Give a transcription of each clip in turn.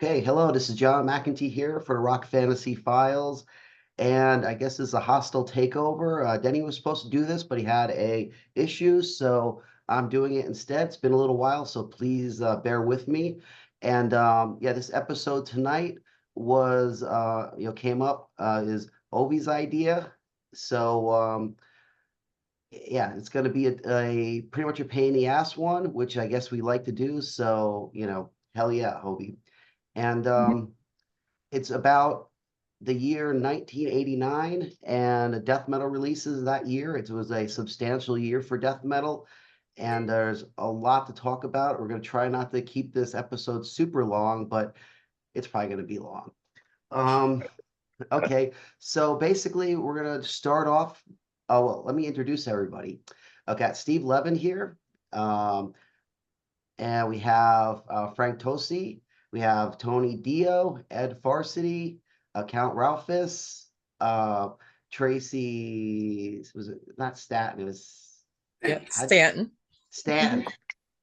Okay, hello, this is John McEntee here for Rock Fantasy Files, and I guess this is a hostile takeover. Denny was supposed to do this, but he had a issue, so I'm doing it instead. It's been a little while, so please bear with me. And yeah, this episode tonight was came up is Obie's idea. So yeah, it's going to be a pretty much a pain in the ass one, which I guess we like to do. So hell yeah, Obie. And it's about the year 1989 and death metal releases that year. It was a substantial year for death metal, and there's a lot to talk about. We're going to try not to keep this episode super long, but it's probably going to be long. Okay, so basically, we're going to start off. Oh, well, let me introduce everybody. I've got Steve Levan here. And we have Frank Tosi, we have Tony Dio, Ed Varsity, Count Ralphus, Tracy, was it not Staten? It was Stanton. Stanton.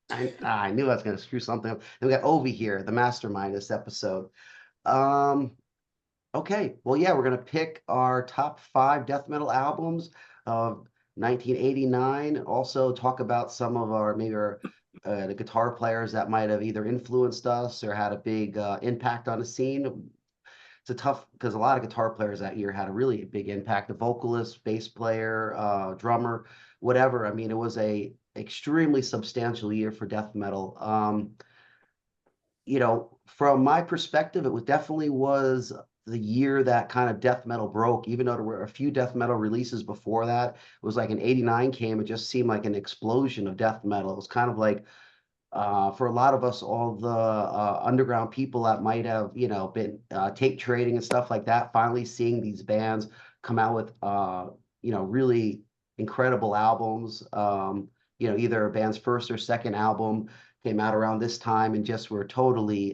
I knew I was going to screw something up. And we got Obie here, the mastermind this episode. Okay, well, yeah, we're going to pick our top 5 death metal albums of 1989. Also talk about some of our the guitar players that might have either influenced us or had a big impact on the scene. It's a tough because a lot of guitar players that year had a really big impact. The vocalist, bass player, drummer, whatever. I mean, it was a extremely substantial year for death metal. From my perspective, definitely was the year that kind of death metal broke, even though there were a few death metal releases before that. It was like in 89 came, it just seemed like an explosion of death metal. It was kind of like, for a lot of us, all the underground people that might have, been tape trading and stuff like that, finally seeing these bands come out with, really incredible albums. Either a band's first or second album came out around this time and just were totally,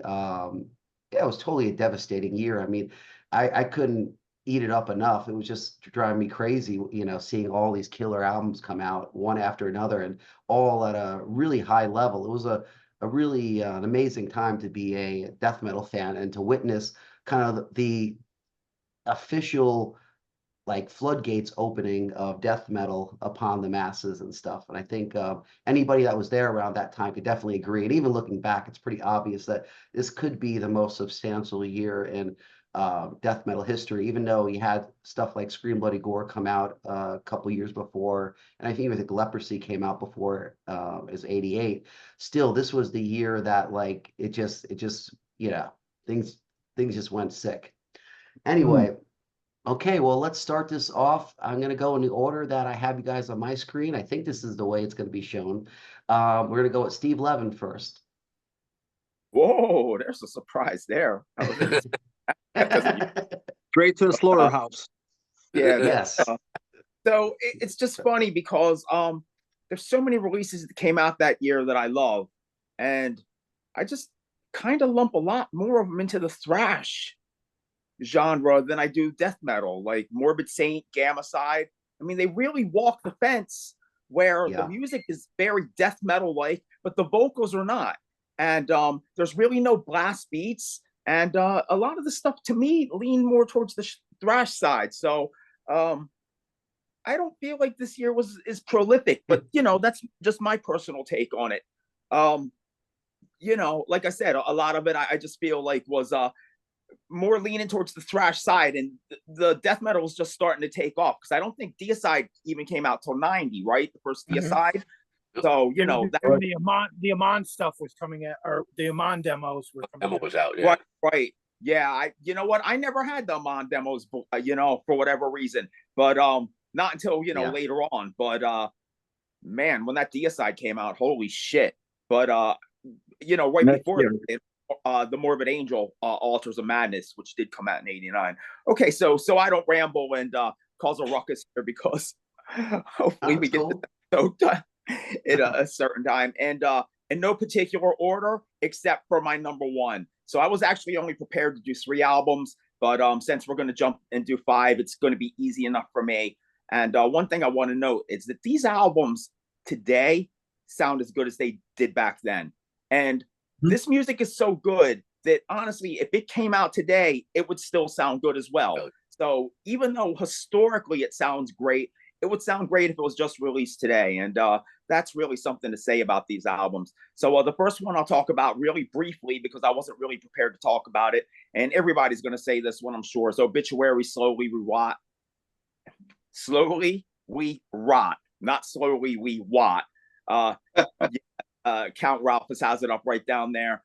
yeah, it was totally a devastating year. I mean, I couldn't eat it up enough. It was just driving me crazy, seeing all these killer albums come out one after another and all at a really high level. It was a really an amazing time to be a death metal fan and to witness kind of the official like floodgates opening of death metal upon the masses and stuff. And I think anybody that was there around that time could definitely agree. And even looking back, it's pretty obvious that this could be the most substantial year in death metal history, even though you had stuff like Scream Bloody Gore come out a couple years before. And I think Leprosy came out before as 88. Still, this was the year that like it just, things just went sick. Anyway, okay, well, let's start this off. I'm going to go in the order that I have you guys on my screen. I think this is the way it's going to be shown. We're going to go with Steve Levan first. Whoa, there's a surprise there. Straight to the slaughterhouse. Yeah. Yes. So it's just funny because there's so many releases that came out that year that I love. And I just kind of lump a lot more of them into the thrash genre than I do death metal, like Morbid Saint, Gamma Side. I mean, they really walk the fence where the music is very death metal like, but the vocals are not. And there's really no blast beats. And a lot of the stuff to me lean more towards the thrash side. So I don't feel like this year is prolific, but that's just my personal take on it. Like I said, a lot of it I just feel like was more leaning towards the thrash side, and the death metal was just starting to take off because I don't think Deicide even came out till 90, right? The first Deicide. So the Amon stuff was coming out, or the Amon demos were coming was out. Yeah. Right. Yeah, you know what? I never had the Amon demos, for whatever reason, but not until later on. But man, when that Deicide came out, holy shit! But right before it, the Morbid Angel, Altars of Madness, which did come out in '89. Okay, so I don't ramble and cause a ruckus here because hopefully we get this episode done at a certain time, and in no particular order except for my number one. So I was actually only prepared to do 3 albums, but since we're going to jump and do 5, it's going to be easy enough for me. And one thing I want to note is that these albums today sound as good as they did back then. And this music is so good that honestly, if it came out today, it would still sound good as well. So even though historically it sounds great, it would sound great if it was just released today. And that's really something to say about these albums. So the first one I'll talk about really briefly because I wasn't really prepared to talk about it. And everybody's going to say this one, I'm sure. Is Obituary, Slowly We Rot. Slowly We Rot. Not Slowly We Wat. Count Ralph has it up right down there.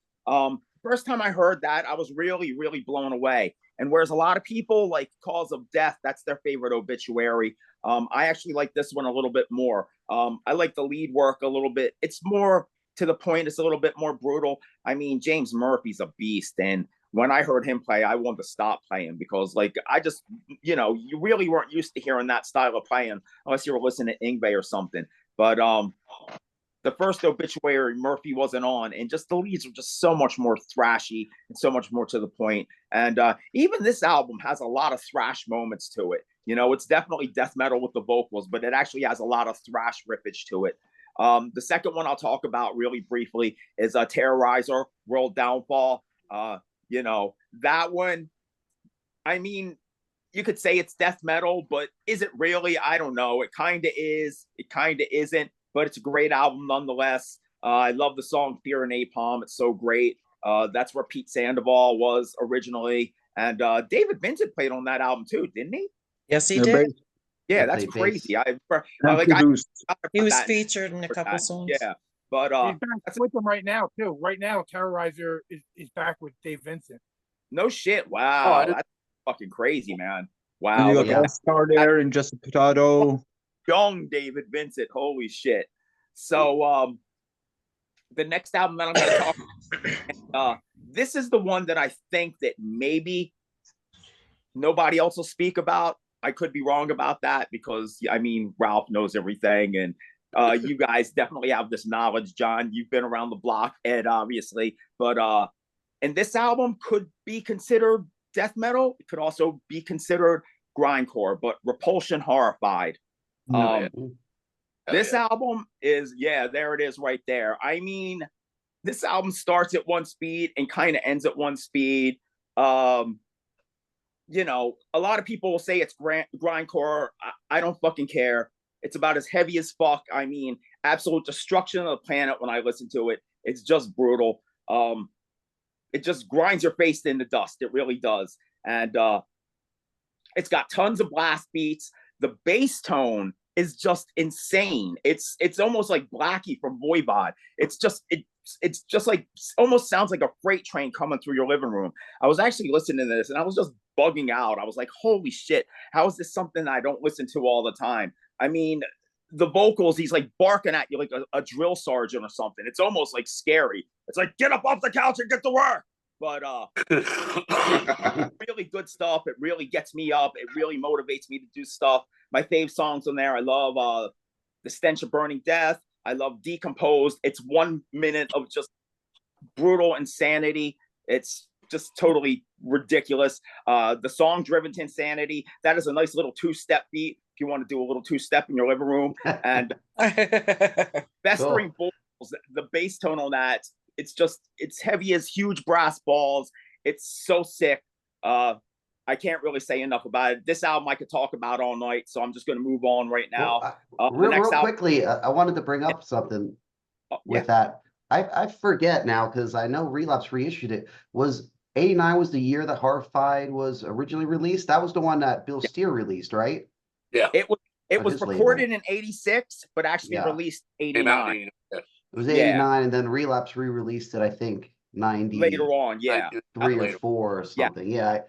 First time I heard that, I was really, really blown away. And whereas a lot of people like Cause of Death, that's their favorite obituary. I actually like this one a little bit more. I like the lead work a little bit. It's more to the point. It's a little bit more brutal. I mean, James Murphy's a beast. And when I heard him play, I wanted to stop playing because like, I just, you really weren't used to hearing that style of playing unless you were listening to Yngwie or something. But the first obituary, Murphy wasn't on, and just the leads were just so much more thrashy and so much more to the point. And even this album has a lot of thrash moments to it. It's definitely death metal with the vocals, but it actually has a lot of thrash riffage to it. The second one I'll talk about really briefly is Terrorizer, World Downfall. That one, I mean, you could say it's death metal, but is it really? I don't know. It kind of is. It kind of isn't. But it's a great album nonetheless. I love the song Fear and Napalm. It's so great. That's where Pete Sandoval was originally. And David Vincent played on that album too, didn't he? Yes, he did. Yeah, that's crazy. He was featured in a couple songs. Yeah, but he's back with them right now too. Right now, Terrorizer is back with Dave Vincent. No shit. Wow, that's fucking crazy, man. Wow. And you got All-Star there and Just a Potato. Young David Vincent, holy shit. So the next album that I'm going to talk about, this is the one that I think that maybe nobody else will speak about. I could be wrong about that because I mean Ralph knows everything, and you guys definitely have this knowledge. John, you've been around the block, Ed obviously, but and this album could be considered death metal. It could also be considered grindcore, but Repulsion Horrified. This album is, there it is right there. I mean, this album starts at one speed and kind of ends at one speed. A lot of people will say it's grindcore. I don't fucking care. It's about as heavy as fuck. I mean, absolute destruction of the planet when I listen to it. It's just brutal. It just grinds your face into dust. It really does. And it's got tons of blast beats. The bass tone is just insane. It's almost like Blackie from Voivod. It's just like almost sounds like a freight train coming through your living room. I was actually listening to this and I was just bugging out. I was like, holy shit, how is this something I don't listen to all the time? I mean, the vocals, he's like barking at you like a drill sergeant or something. It's almost like scary. It's like, get up off the couch and get to work. But really good stuff. It really gets me up. It really motivates me to do stuff. My fave songs on there, I love The Stench of Burning Death. I love Decomposed. It's 1 minute of just brutal insanity. It's just totally ridiculous. The song Driven to Insanity, that is a nice little two-step beat if you want to do a little two-step in your living room. And Festering Balls, the bass tone on that, it's heavy as huge brass balls. It's so sick. I can't really say enough about it. This album I could talk about all night, so I'm just going to move on right now. Real quickly, I wanted to bring up something with that. I forget now because I know Relapse reissued it. Was 89 was the year that Horrified was originally released? That was the one that Bill Steer released, right? Yeah. It was recorded in 86, but actually released 89. It was 89, and then Relapse re-released it, I think, 90. Later on, 3 or 4 or something. I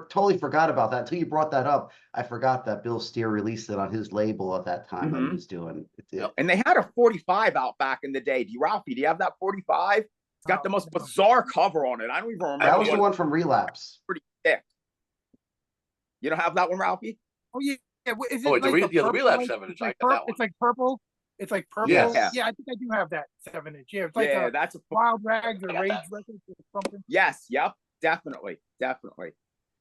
totally forgot about that until you brought that up. I forgot that Bill Steer released it on his label at that time that he was doing it. And they had a 45 out back in the day. Ralphie, do you have that 45? It's got the most bizarre cover on it. I don't even remember. That was the one from Relapse. Pretty thick. You don't have that one, Ralphie? Oh yeah. Is it the Relapse 7-inch. It's like purple. It's like purple. Yeah, I think I do have that 7-inch. Yeah, it's like that's a Wild Rags or Rage Records or something. Yes, yep, definitely.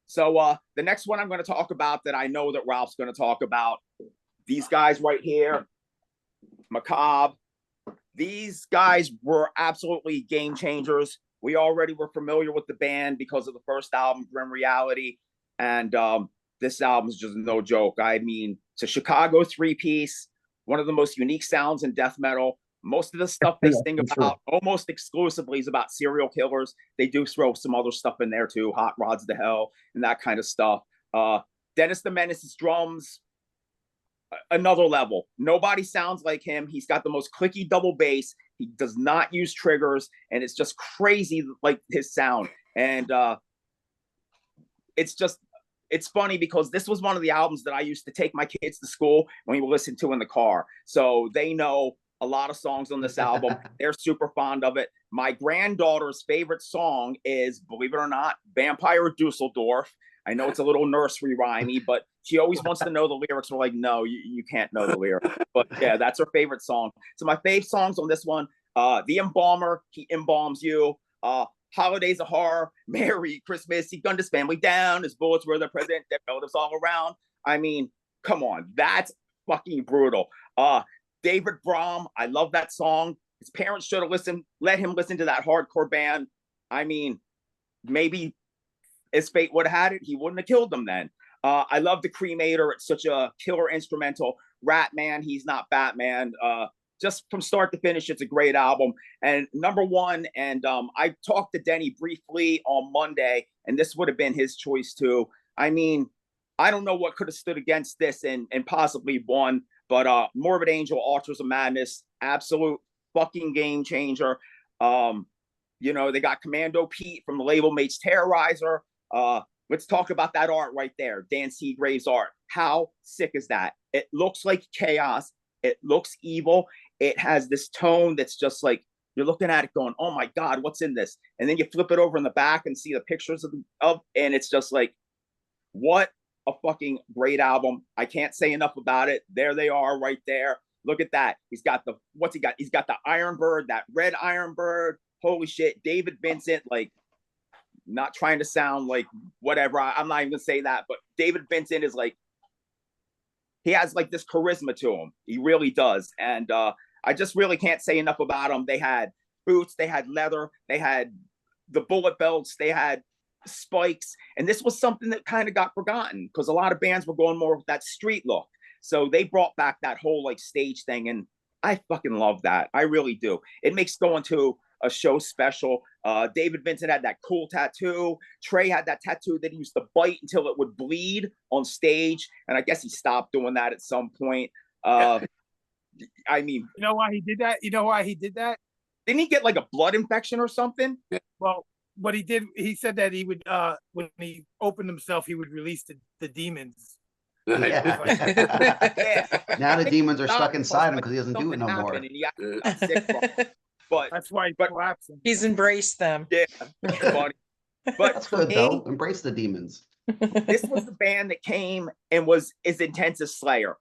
So the next one I'm going to talk about that I know that Ralph's going to talk about, these guys right here, Macabre. These guys were absolutely game changers we already were familiar with the band because of the first album, Grim Reality. And this album is just no joke. I mean, it's a Chicago three-piece, one of the most unique sounds in death metal. Most of the stuff they sing about almost exclusively is about serial killers. They do throw some other stuff in there too, Hot Rods to Hell and that kind of stuff. Dennis the Menace's drums, another level. Nobody sounds like him. He's got the most clicky double bass. He does not use triggers, and it's just crazy like his sound. And it's funny because this was one of the albums that I used to take my kids to school when we would listen to in the car. So they know a lot of songs on this album. They're super fond of it. My granddaughter's favorite song is, believe it or not, Vampire Dusseldorf. I know it's a little nursery rhymey, but she always wants to know the lyrics. We're like, no, you can't know the lyrics. But yeah, that's her favorite song. So my fave songs on this one, The Embalmer, He Embalms You, Holidays of Horror, Merry Christmas, He gunned his family down, his bullets were the president, that relatives all around. I mean, come on, that's fucking brutal. David Brahm, I love that song. His parents should have let him listen to that hardcore band. I mean, maybe as fate would have had it, he wouldn't have killed them then. I love the Cremator. It's such a killer instrumental. Rat Man, He's Not Batman. Just from start to finish, it's a great album. And number one, and I talked to Denny briefly on Monday, and this would have been his choice too. I mean, I don't know what could have stood against this and possibly won, but Morbid Angel, Altars of Madness, absolute fucking game changer. You know, they got Commando Pete from the label Mates Terrorizer. Let's talk about that art right there. Dan Seagrave's art. How sick is that? It looks like chaos. It looks evil. It has this tone that's just like, you're looking at it going, oh my God, what's in this? And then you flip it over in the back and see the pictures of and it's just like, what a fucking great album. I can't say enough about it. There they are right there. Look at that. He's got the, what's he got? He's got the Iron Bird, that red Iron Bird. Holy shit. David Vincent, like, not trying to sound like whatever. I'm not even gonna say that, but David Vincent is like, he has like this charisma to him. He really does. And I just really can't say enough about him. They had boots, they had leather, they had the bullet belts, they had spikes. And this was something that kind of got forgotten because a lot of bands were going more with that street look. So they brought back that whole like stage thing. And I fucking love that. I really do. It makes going to a show special. David Vincent had that cool tattoo. Trey had that tattoo that he used to bite until it would bleed on stage. And I guess he stopped doing that at some point. I mean, you know why he did that? You know why he did that? Didn't he get like a blood infection or something? Well, what he did, he said that he would, when he opened himself, he would release the demons. Yeah. Now the demons are stuck inside him because he doesn't do it no more. But that's why he's collapsing. He's embraced them. Yeah, but that's good though. Embrace the demons. This was the band that came and was as intense as Slayer,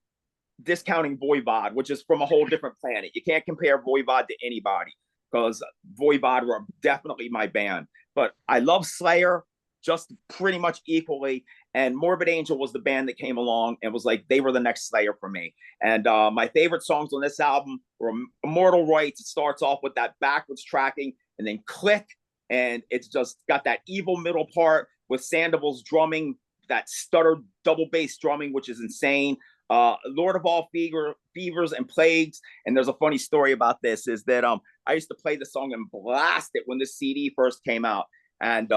discounting Voivod, which is from a whole different planet. You can't compare Voivod to anybody because Voivod were definitely my band. But I love Slayer just pretty much equally. And Morbid Angel was the band that came along and was like, they were the next Slayer for me. And my favorite songs on this album were Immortal Rights. It starts off with that backwards tracking and then click. And it's just got that evil middle part with Sandoval's drumming, that stuttered double bass drumming, which is insane. Lord of All Fevers and Plagues. And there's a funny story about this is that I used to play the song and blast it when this CD first came out. And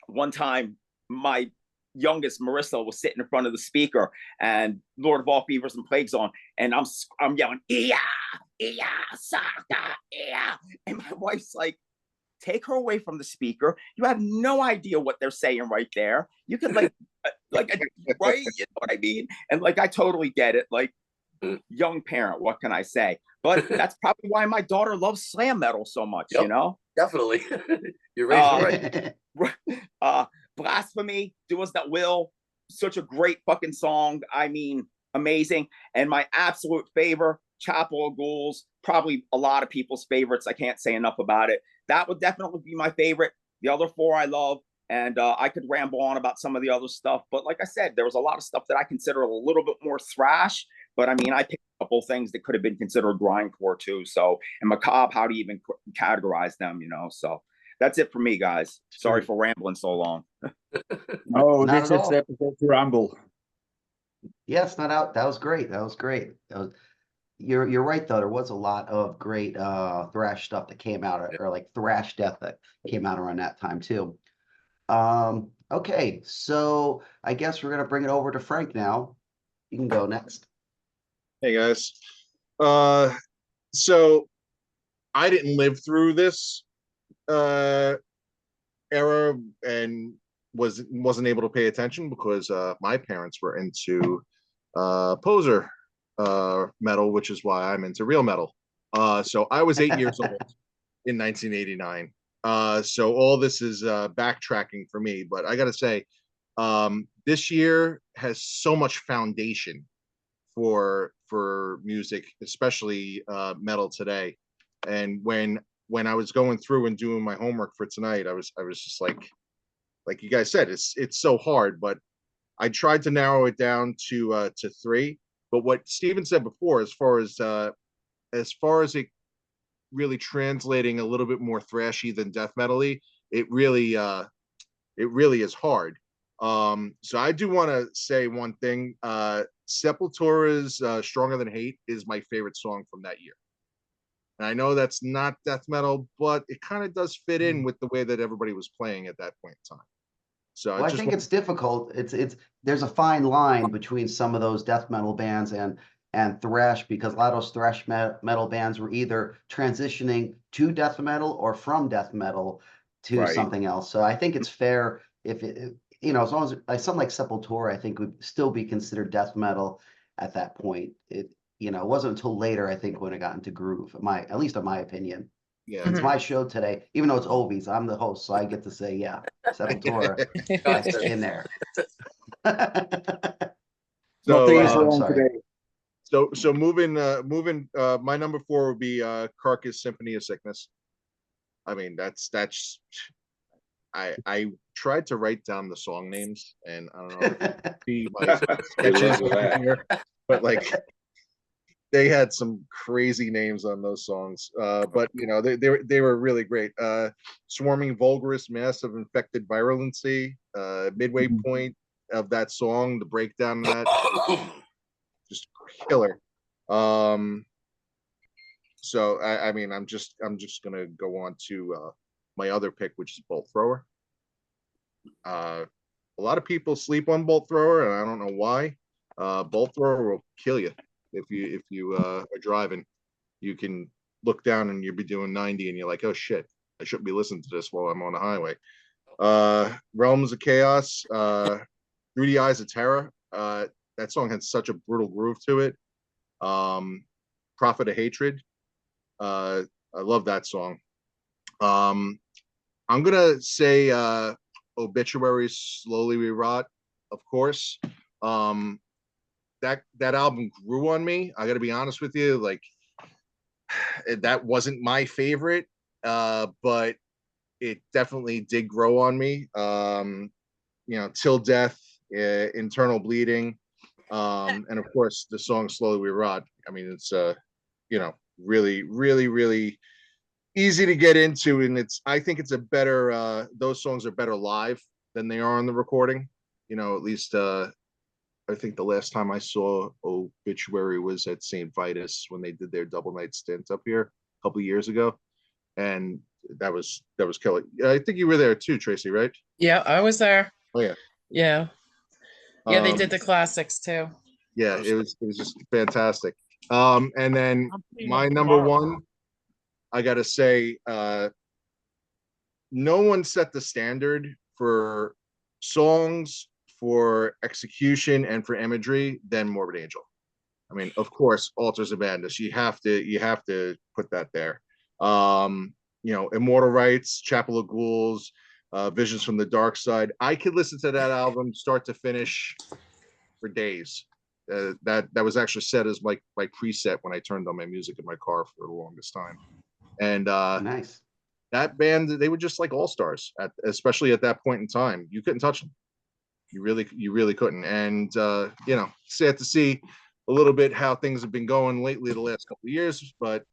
one time my youngest Marissa was sitting in front of the speaker and Lord of All Fevers and Plagues on, and I'm yelling, "Iya, Iya, Saka, Iya," and my wife's like, "Take her away from the speaker. You have no idea what they're saying right there. You can right, you know what I mean?" And like, I totally get it. Like, young parent, what can I say? But that's probably why my daughter loves slam metal so much. Yep, you know, definitely. You're right. Blasphemy, Do As That Will, such a great fucking song. I mean, amazing. And my absolute favorite, Chapel of Ghouls, probably a lot of people's favorites. I can't say enough about it. That would definitely be my favorite. The other four I love. And I could ramble on about some of the other stuff. But like I said, there was a lot of stuff that I consider a little bit more thrash. But I mean, I picked a couple things that could have been considered grindcore too. So, and macabre, how do you even categorize them, you know? So That's it for me, guys. Sorry Sure. for rambling so long. Oh, Not this at is all. episode to ramble. Yes, not out. That was great. That was great. You're right though. There was a lot of great thrash stuff that came out, or like thrash death that came out around that time too. Okay, so I guess we're gonna bring it over to Frank now. You can go next. Hey guys. So I didn't live through this era and wasn't able to pay attention because my parents were into poser metal, which is why I'm into real metal. So I was 8 years old in 1989. So all this is backtracking for me, but I gotta say, this year has so much foundation for music, especially metal today. And when I was going through and doing my homework for tonight, I was just like you guys said, it's so hard, but I tried to narrow it down to three. But what Steven said before, as far as it really translating a little bit more thrashy than death metal-y, it really is hard. So I do want to say one thing. Sepultura's Stronger Than Hate is my favorite song from that year. And I know that's not death metal, but it kind of does fit in with the way that everybody was playing at that point in time. So Well, I think it's difficult. It's there's a fine line between some of those death metal bands and thrash, because a lot of those thrash metal bands were either transitioning to death metal or from death metal to something else. So I think it's fair if it, as long as like something like Sepultura, I think would still be considered death metal at that point. It wasn't until later, I think, when it got into groove, at least in my opinion. Yeah, It's my show today, even though it's Obie's. I'm the host, so I get to say, yeah, Sepultura in there. Nothing is So wrong sorry. today. so moving my number 4 would be Carcass Symphony of Sickness. I mean, that's I tried to write down the song names, and I don't know if you see my sketches over here, but like they had some crazy names on those songs. But they were really great. Swarming Vulgarist, Mass of Infected Virulency, midway point of that song, the breakdown of that, just killer. So I mean, I'm just gonna go on to my other pick, which is Bolt Thrower. A lot of people sleep on Bolt Thrower, and I don't know why. Bolt Thrower will kill you if you are driving. You can look down and you'll be doing 90, and you're like, oh shit, I shouldn't be listening to this while I'm on the highway. Realms of Chaos, Through the Eyes of Terror. That song had such a brutal groove to it. Prophet of Hatred. I love that song. I'm gonna say Obituaries, Slowly We Rot, of course. That album grew on me. I gotta be honest with you, like that wasn't my favorite, but it definitely did grow on me. Till Death, Internal Bleeding, and of course the song Slowly We Rot. I mean, it's really, really, really easy to get into, and I think it's a better those songs are better live than they are on the recording. At least I think the last time I saw Obituary was at St. Vitus when they did their double night stint up here a couple of years ago, and that was killer. I think you were there too, Tracy, right? Yeah, I was there. Oh yeah. Yeah. Yeah, they did the classics too. Yeah, it was just fantastic. And then my number one, I gotta say, no one set the standard for songs, for execution, and for imagery than Morbid Angel. I mean, of course, Altars of Madness. You have to put that there. Immortal Rites, Chapel of Ghouls, Visions from the Dark Side. I could listen to that album start to finish for days. That was actually set as my preset when I turned on my music in my car for the longest time. And nice. That band, they were just like all-stars, especially at that point in time. You couldn't touch them. You really couldn't. And sad to see a little bit how things have been going lately the last couple of years, but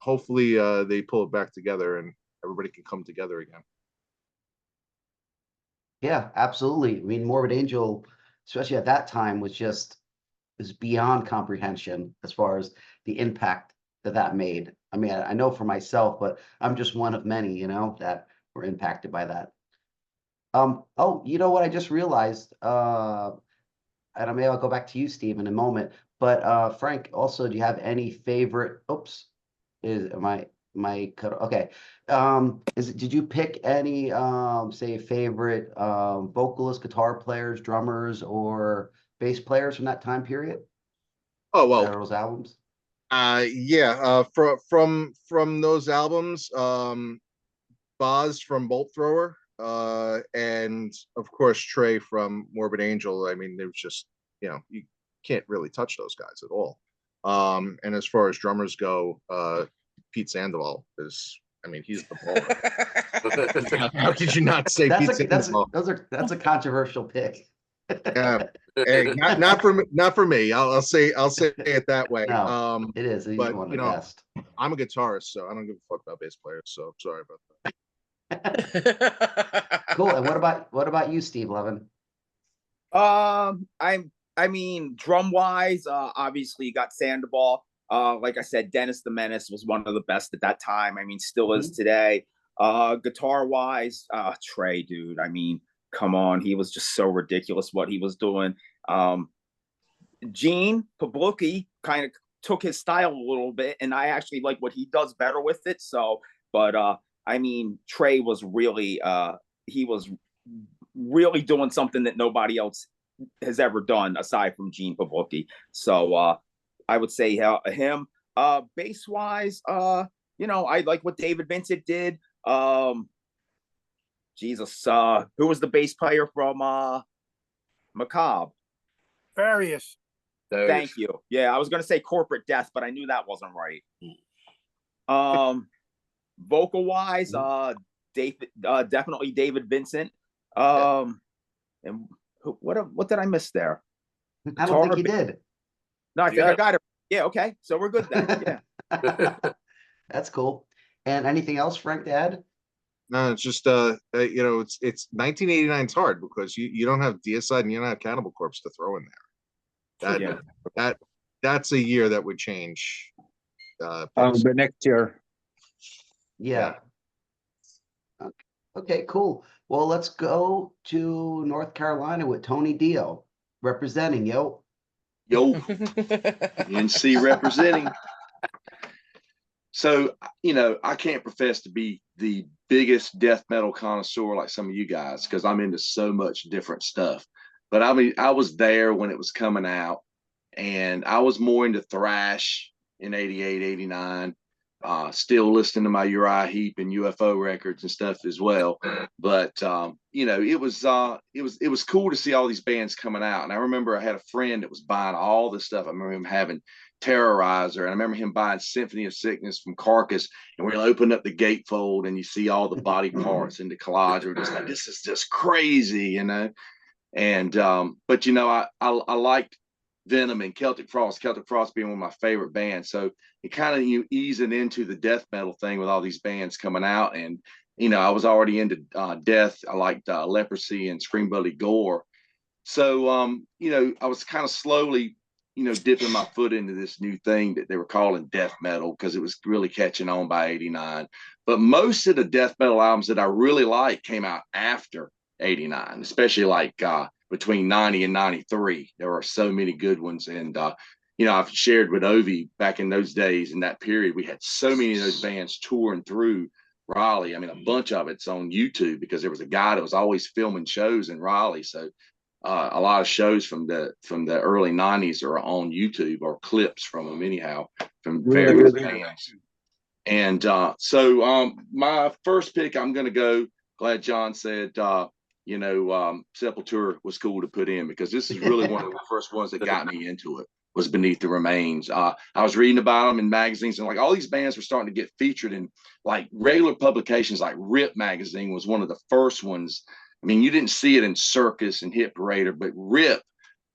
hopefully they pull it back together and everybody can come together again. Yeah, absolutely. I mean, Morbid Angel, especially at that time, is beyond comprehension as far as the impact that made. I mean, I know for myself, but I'm just one of many, that were impacted by that. Oh, you know what? I just realized, and maybe I'll go back to you, Steve, in a moment. But Frank, also, do you have any favorite? Oops, okay? Did you pick any say favorite vocalists, guitar players, drummers, or bass players from that time period? Oh well, those albums. Yeah. From those albums, Boz from Bolt Thrower, and of course Trey from Morbid Angel. I mean, there's just you can't really touch those guys at all. And as far as drummers go, Pete Sandoval is. I mean, he's the baller. How could you not say Pete Sandoval? That's a controversial pick. Yeah, hey, not for me. I'll say it that way. No, it is. He's one of the best. I'm a guitarist, so I don't give a fuck about bass players. So I'm sorry about that. Cool. And what about you, Steve Levan? I mean, drum wise, obviously you got Sandoval. Like I said, Dennis the Menace was one of the best at that time. I mean, still is today. Guitar wise, Trey, dude. I mean, come on, he was just so ridiculous what he was doing. Gene Pablucki kind of took his style a little bit, and I actually like what he does better with it. So, but I mean, Trey was really he was really doing something that nobody else has ever done aside from Gene Pablucki. So I would say him. Bass wise, I like what David Vincent did. Jesus, who was the bass player from Macabre? Various. Thank you. Yeah, I was gonna say Corporate Death, but I knew that wasn't right. Vocal wise, David, definitely David Vincent. And what did I miss there? I don't think you did. No, I think I got it. Yeah, okay, so we're good then. Yeah. That's cool. And anything else, Frank, to add? No, it's just it's 1989. It's hard because you don't have Deicide and you don't have Cannibal Corpse to throw in there. That's a year that would change. The next year. Yeah. Okay, cool. Well, let's go to North Carolina with Tony Dio representing, yo. NC representing. So, I can't profess to be the biggest death metal connoisseur like some of you guys because I'm into so much different stuff. But I mean, I was there when it was coming out, and I was more into thrash in 88, 89. Still listening to my Uriah Heep and UFO records and stuff as well. But it was cool to see all these bands coming out. And I remember I had a friend that was buying all this stuff. I remember him having Terrorizer, and I remember him buying Symphony of Sickness from Carcass, and we're opening up the gatefold and you see all the body parts in the collage. We're just like, this is just crazy, And but I liked Venom and Celtic Frost being one of my favorite bands. So it kind of easing into the death metal thing with all these bands coming out. And, I was already into death. I liked Leprosy and Scream Bloody Gore. So, I was kind of slowly, dipping my foot into this new thing that they were calling death metal because it was really catching on by 89. But most of the death metal albums that I really like came out after 89, especially like between 90 and 93. There were so many good ones. And, I've shared with Obie back in those days, in that period, we had so many of those bands touring through Raleigh. I mean, a bunch of it's on YouTube because there was a guy that was always filming shows in Raleigh. So a lot of shows from the early 90s are on YouTube or clips from them anyhow, from various bands. And so my first pick, I'm going to go, glad John said, Sepultura was cool to put in because this is really one of the first ones that got me into it, was Beneath the Remains. I was reading about them in magazines, and like all these bands were starting to get featured in like regular publications. Like Rip magazine was one of the first ones. I mean, you didn't see it in Circus and Hit Parader, but Rip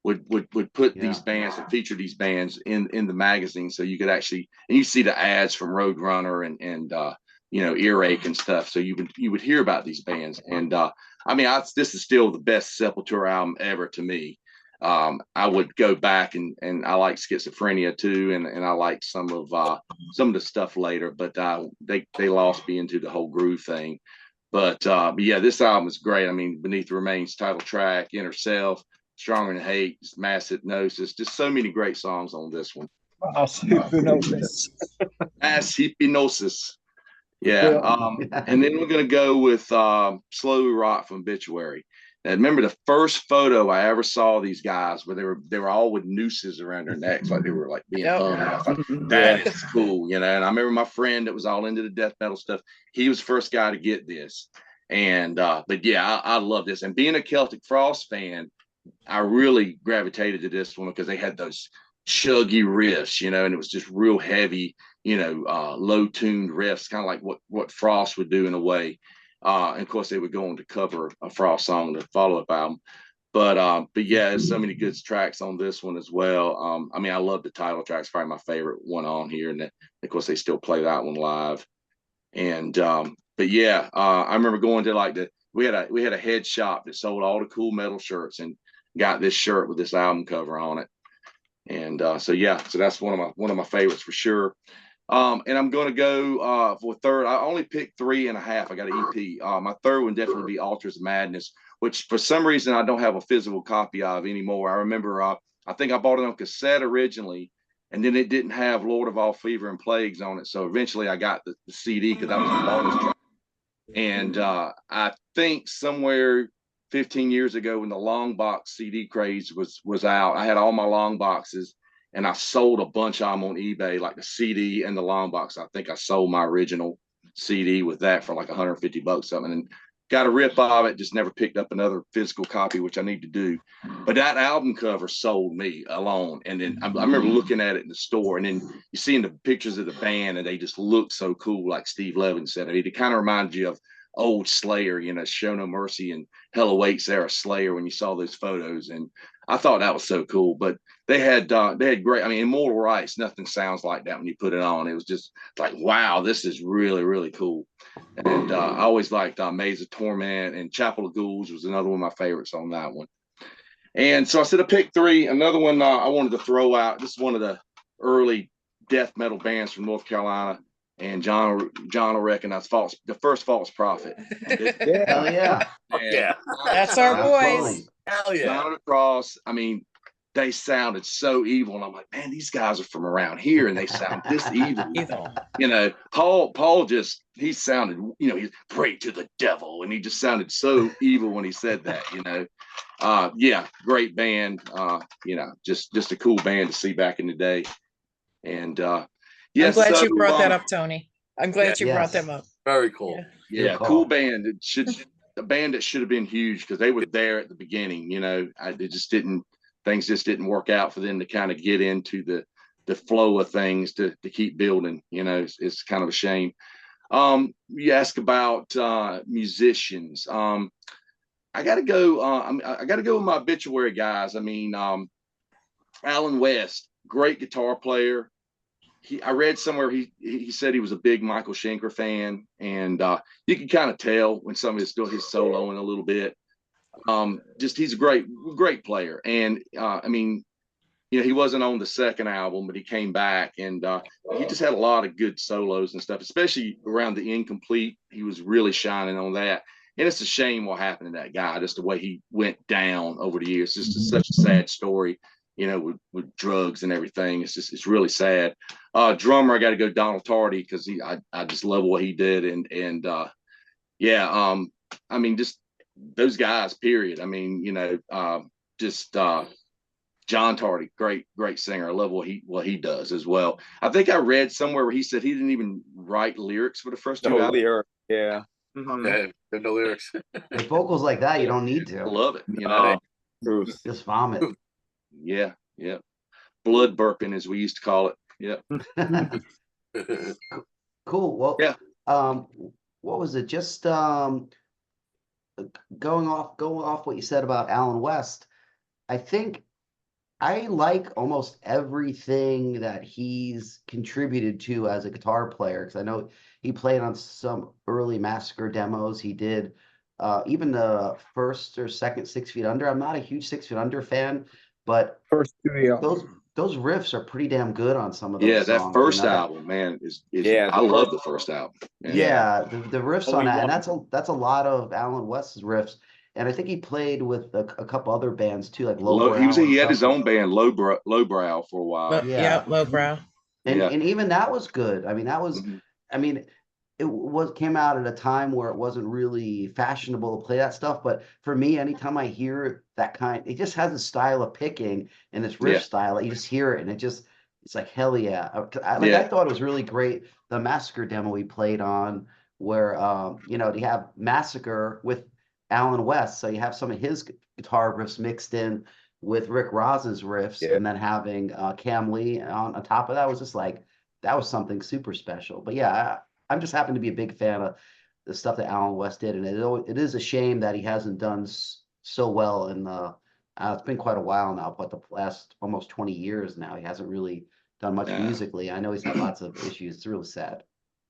would put these bands and feature these bands in the magazine, so you could actually, and you see the ads from Roadrunner and earache and stuff. So you would hear about these bands. And I mean, this is still the best Sepultura album ever to me. I would go back and I like Schizophrenia too, and I liked some of the stuff later, but they lost me into the whole groove thing. But yeah, this album is great. I mean, Beneath the Remains, title track, Inner Self, Stronger Than Hate, Mass Hypnosis, just so many great songs on this one. Mass Hypnosis. Mass Hypnosis. Yeah. And then we're gonna go with Slowly Rot from Obituary. Now, remember the first photo I ever saw these guys where they were all with nooses around their necks, like they were like being hung. And I was like, that is cool, And I remember my friend that was all into the death metal stuff. He was the first guy to get this. And but yeah, I love this. And being a Celtic Frost fan, I really gravitated to this one because they had those chuggy riffs, and it was just real heavy, low tuned riffs, kind of like what Frost would do in a way. And of course, they would go on to cover a Frost song, the follow-up album. But yeah, there's so many good tracks on this one as well. I mean, I love the title track. It's probably my favorite one on here. And of course, they still play that one live. And but yeah, I remember going to we had a head shop that sold all the cool metal shirts and got this shirt with this album cover on it. And so that's one of my favorites for sure. And I'm going to go for third. I only picked 3.5. I got an EP. My third one definitely be Altars of Madness, which for some reason I don't have a physical copy of anymore. I remember I think I bought it on cassette originally, and then it didn't have Lord of All Fever and Plagues on it. So eventually I got the CD because that was a bonus track. And I think somewhere 15 years ago when the long box CD craze was out, I had all my long boxes. And I sold a bunch of them on eBay, like the CD and the long box. I think I sold my original CD with that for like $150 something, and got a rip of it. Just never picked up another physical copy, which I need to do. But that album cover sold me alone. And then I remember looking at it in the store, and then you seeing the pictures of the band, and they just look so cool, like Steve Levan said. I mean, it kind of reminds you of old Slayer, Show No Mercy and Hell Awaits era Slayer when you saw those photos. And I thought that was so cool. But they had great, I mean, Immortal Rights, nothing sounds like that when you put it on. It was just like, wow, this is really, really cool. And I always liked Maze of Torment, and Chapel of Ghouls was another one of my favorites on that one. And so I said I picked 3. Another one I wanted to throw out. This is one of the early death metal bands from North Carolina. And John will recognize the first False Prophet. Hell yeah. Yeah. That's our boys. Hell yeah. Down across, I mean, they sounded so evil. And I'm like, man, these guys are from around here and they sound this evil. Paul just, he sounded, he's pray to the devil. And he just sounded so evil when he said that, yeah, great band. Just a cool band to see back in the day. And I'm glad you brought that up, Tony. I'm glad you brought them up. Very cool. Yeah, cool band. A band that should have been huge because they were there at the beginning. Things just didn't work out for them to kind of get into the flow of things to keep building. It's kind of a shame. You ask about musicians. I got to go. I got to go with my Obituary guys. I mean, Alan West, great guitar player. I read somewhere he said he was a big Michael Schenker fan, and you can kind of tell when somebody's still his soloing a little bit. He's a great player, and I mean, he wasn't on the second album, but he came back, and he just had a lot of good solos and stuff, especially around the Incomplete. He was really shining on that, and it's a shame what happened to that guy, just the way he went down over the years. It's just such a sad story. With drugs and everything. It's really sad. Drummer, I got to go Donald Tardy because I just love what he did. And I mean, just those guys, period. I mean, John Tardy, great singer. I love what he does as well. I think I read somewhere where he said he didn't even write lyrics for the first 2 albums. Yeah. Mm-hmm. Yeah, the lyrics. With vocals like that, you don't need to. I love it. Truth. Just vomit. Yeah. Blood burping, as we used to call it. Yeah. Cool. Well, yeah. What was it? Just going off what you said about Alan West. I think I like almost everything that he's contributed to as a guitar player, because I know he played on some early Massacre demos. He did even the first or second 6 Feet Under. I'm not a huge 6 Feet Under fan, but First studio. those riffs are pretty damn good on some of those Yeah, songs. that first album, man, is Yeah, I the love first- the first album. Yeah, the riffs on Only that, and one. that's a lot of Alan West's riffs. And I think he played with a couple other bands too, like He Lowbrow and he had stuff. his own band, Lowbrow, for a while. Yeah. Lowbrow. And Yeah. even that was good. I mean, that was, Mhm. I mean, it was came out at a time where it wasn't really fashionable to play that stuff. But for me, anytime I hear that kind, it just has a style of picking and this riff Yeah. style that you just hear it and it's like hell yeah. I Yeah. thought it was really great. The Massacre demo we played on, where you know, you have Massacre with Alan West, so you have some of his guitar riffs mixed in with Rick Roz's riffs, Yeah. and then having Cam Lee on top of that was just like that was something super special. But yeah, I'm just happen to be a big fan of the stuff that Alan West did, and it is a shame that he hasn't done so well in the. It's been quite a while now, but the last almost 20 years now, he hasn't really done much Yeah. musically. I know he's had lots of issues. It's really sad.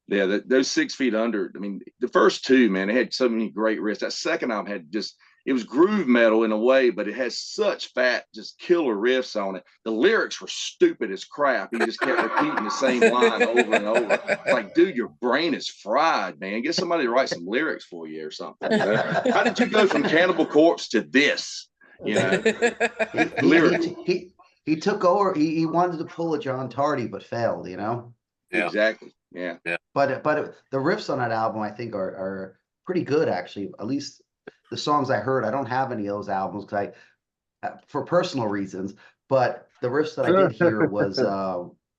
Yeah, those 6 Feet Under. I mean, the first two, man, it had so many great riffs. That second album had just, it was groove metal in a way, but it has such fat, just killer riffs on it. The lyrics were stupid as crap. He just kept repeating the same line over and over. Like, dude, your brain is fried, man. Get somebody to write some lyrics for you or something. You know? How did you go from Cannibal Corpse to this? You know, He took over. He wanted to pull a John Tardy, but failed. You know. Yeah. Exactly. Yeah. But the riffs on that album, I think, are pretty good, actually. At least the songs I heard. I don't have any of those albums because for personal reasons. But the riffs that I did hear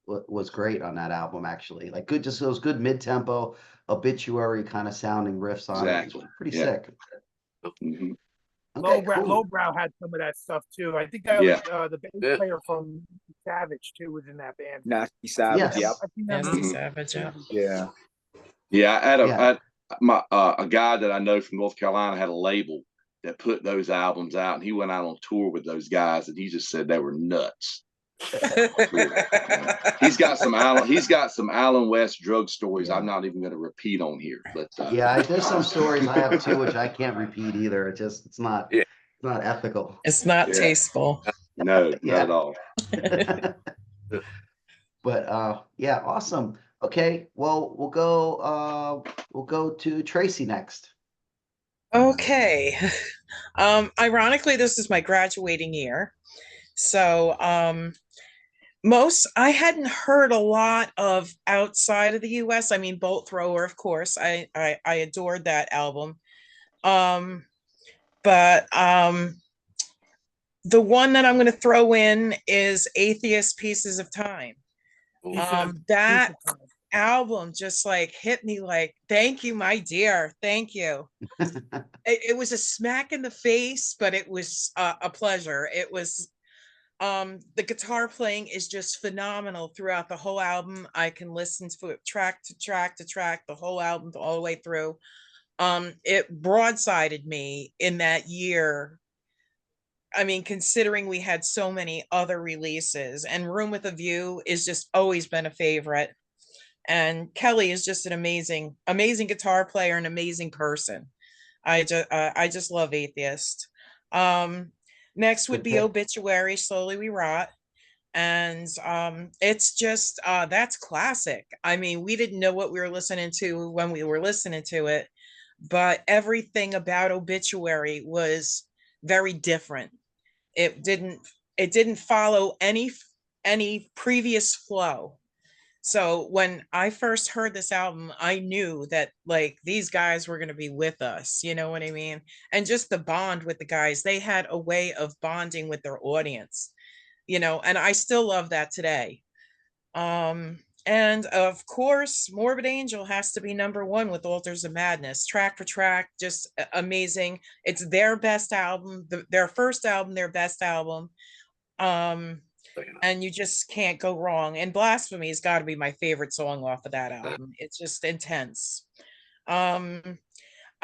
was great on that album, actually. Like good, just those good mid-tempo, obituary kind of sounding riffs on it. It's pretty sick. Mm-hmm. Okay, Lowbrow had some of that stuff too. I think that was the bass player from Savage too was in that band. Nasty Savage. Yes. Yep. Nasty Savage. Yeah. Yeah, I had a guy that I know from North Carolina had a label that put those albums out, and he went out on tour with those guys, and he just said they were nuts. He's got some Alan West drug stories. I'm not even going to repeat on here, but there's some stories I have too, which I can't repeat either. It's not ethical. It's not tasteful. No, not at all. But yeah, awesome. Okay, well we'll go to Tracy next. Okay. Ironically, this is my graduating year. So I hadn't heard a lot of outside of the US. I mean, Bolt Thrower, of course. I adored that album. But the one that I'm going to throw in is Atheist Pieces of Time. That album just like hit me like, thank you, my dear. Thank you. It was a smack in the face, but it was a pleasure. It was the guitar playing is just phenomenal throughout the whole album. I can listen to it track to track to track, the whole album all the way through. It broadsided me in that year. I mean, considering we had so many other releases, and Room with a View is just always been a favorite. And Kelly is just an amazing guitar player, an amazing person. I just love Atheist. Next would be Obituary, Slowly We Rot. And it's just that's classic. I mean, we didn't know what we were listening to when we were listening to it, but everything about Obituary was very different. It didn't follow any previous flow. So when I first heard this album, I knew that like these guys were going to be with us, you know what I mean? And just the bond with the guys, they had a way of bonding with their audience, you know, and I still love that today. And of course, Morbid Angel has to be number one with Altars of Madness, track for track, just amazing. It's their best album, their first album, their best album. And you just can't go wrong. And Blasphemy has got to be my favorite song off of that album. It's just intense.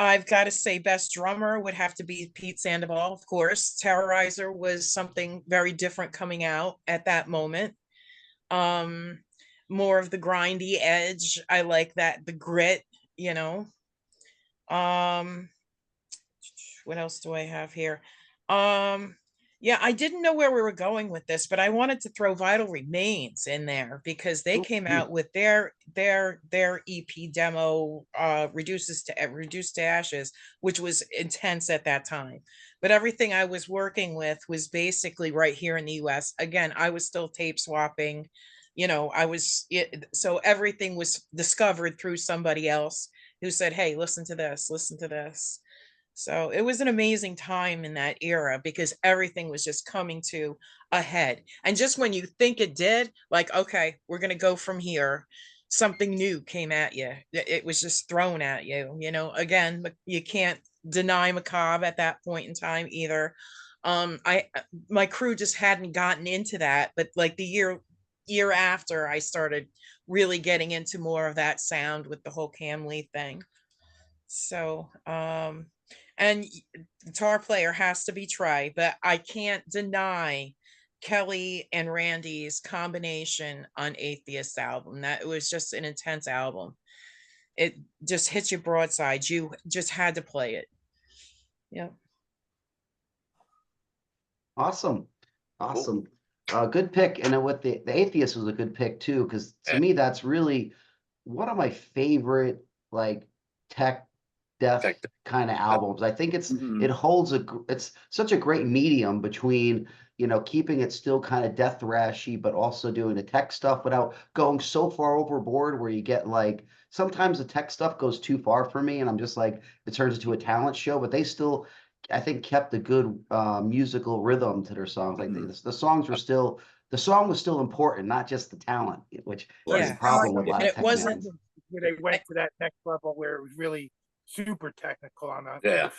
I've got to say best drummer would have to be Pete Sandoval, of course. Terrorizer was something very different coming out at that moment. More of the grindy edge. I like that, the grit, you know. What else do I have here? Yeah, I didn't know where we were going with this, but I wanted to throw Vital Remains in there because they came out with their EP demo, reduced to Ashes, which was intense at that time. But everything I was working with was basically right here in the US. Again, I was still tape swapping, you know, so everything was discovered through somebody else who said, hey, listen to this, listen to this. So it was an amazing time in that era because everything was just coming to a head. And just when you think it did, like, okay, we're going to go from here, something new came at you. It was just thrown at you, you know. Again, you can't deny Macabre at that point in time either. My crew just hadn't gotten into that, but like the year after, I started really getting into more of that sound with the whole Cam Lee thing. So and guitar player has to be Trey, but I can't deny Kelly and Randy's combination on Atheist album. That it was just an intense album. It just hits you broadside. You just had to play it. Yeah. Awesome. Good pick. And then with the Atheist was a good pick too, because to me that's really one of my favorite like tech death kind of albums. I think it holds it's such a great medium between, you know, keeping it still kind of death thrashy, but also doing the tech stuff without going so far overboard where you get like, sometimes the tech stuff goes too far for me and I'm just like, it turns into a talent show, but they still, I think, kept a good musical rhythm to their songs. Like the songs were still, the song was still important, not just the talent, which is a problem with a lot of tech bands. Where they went to that next level where it was really super technical on that.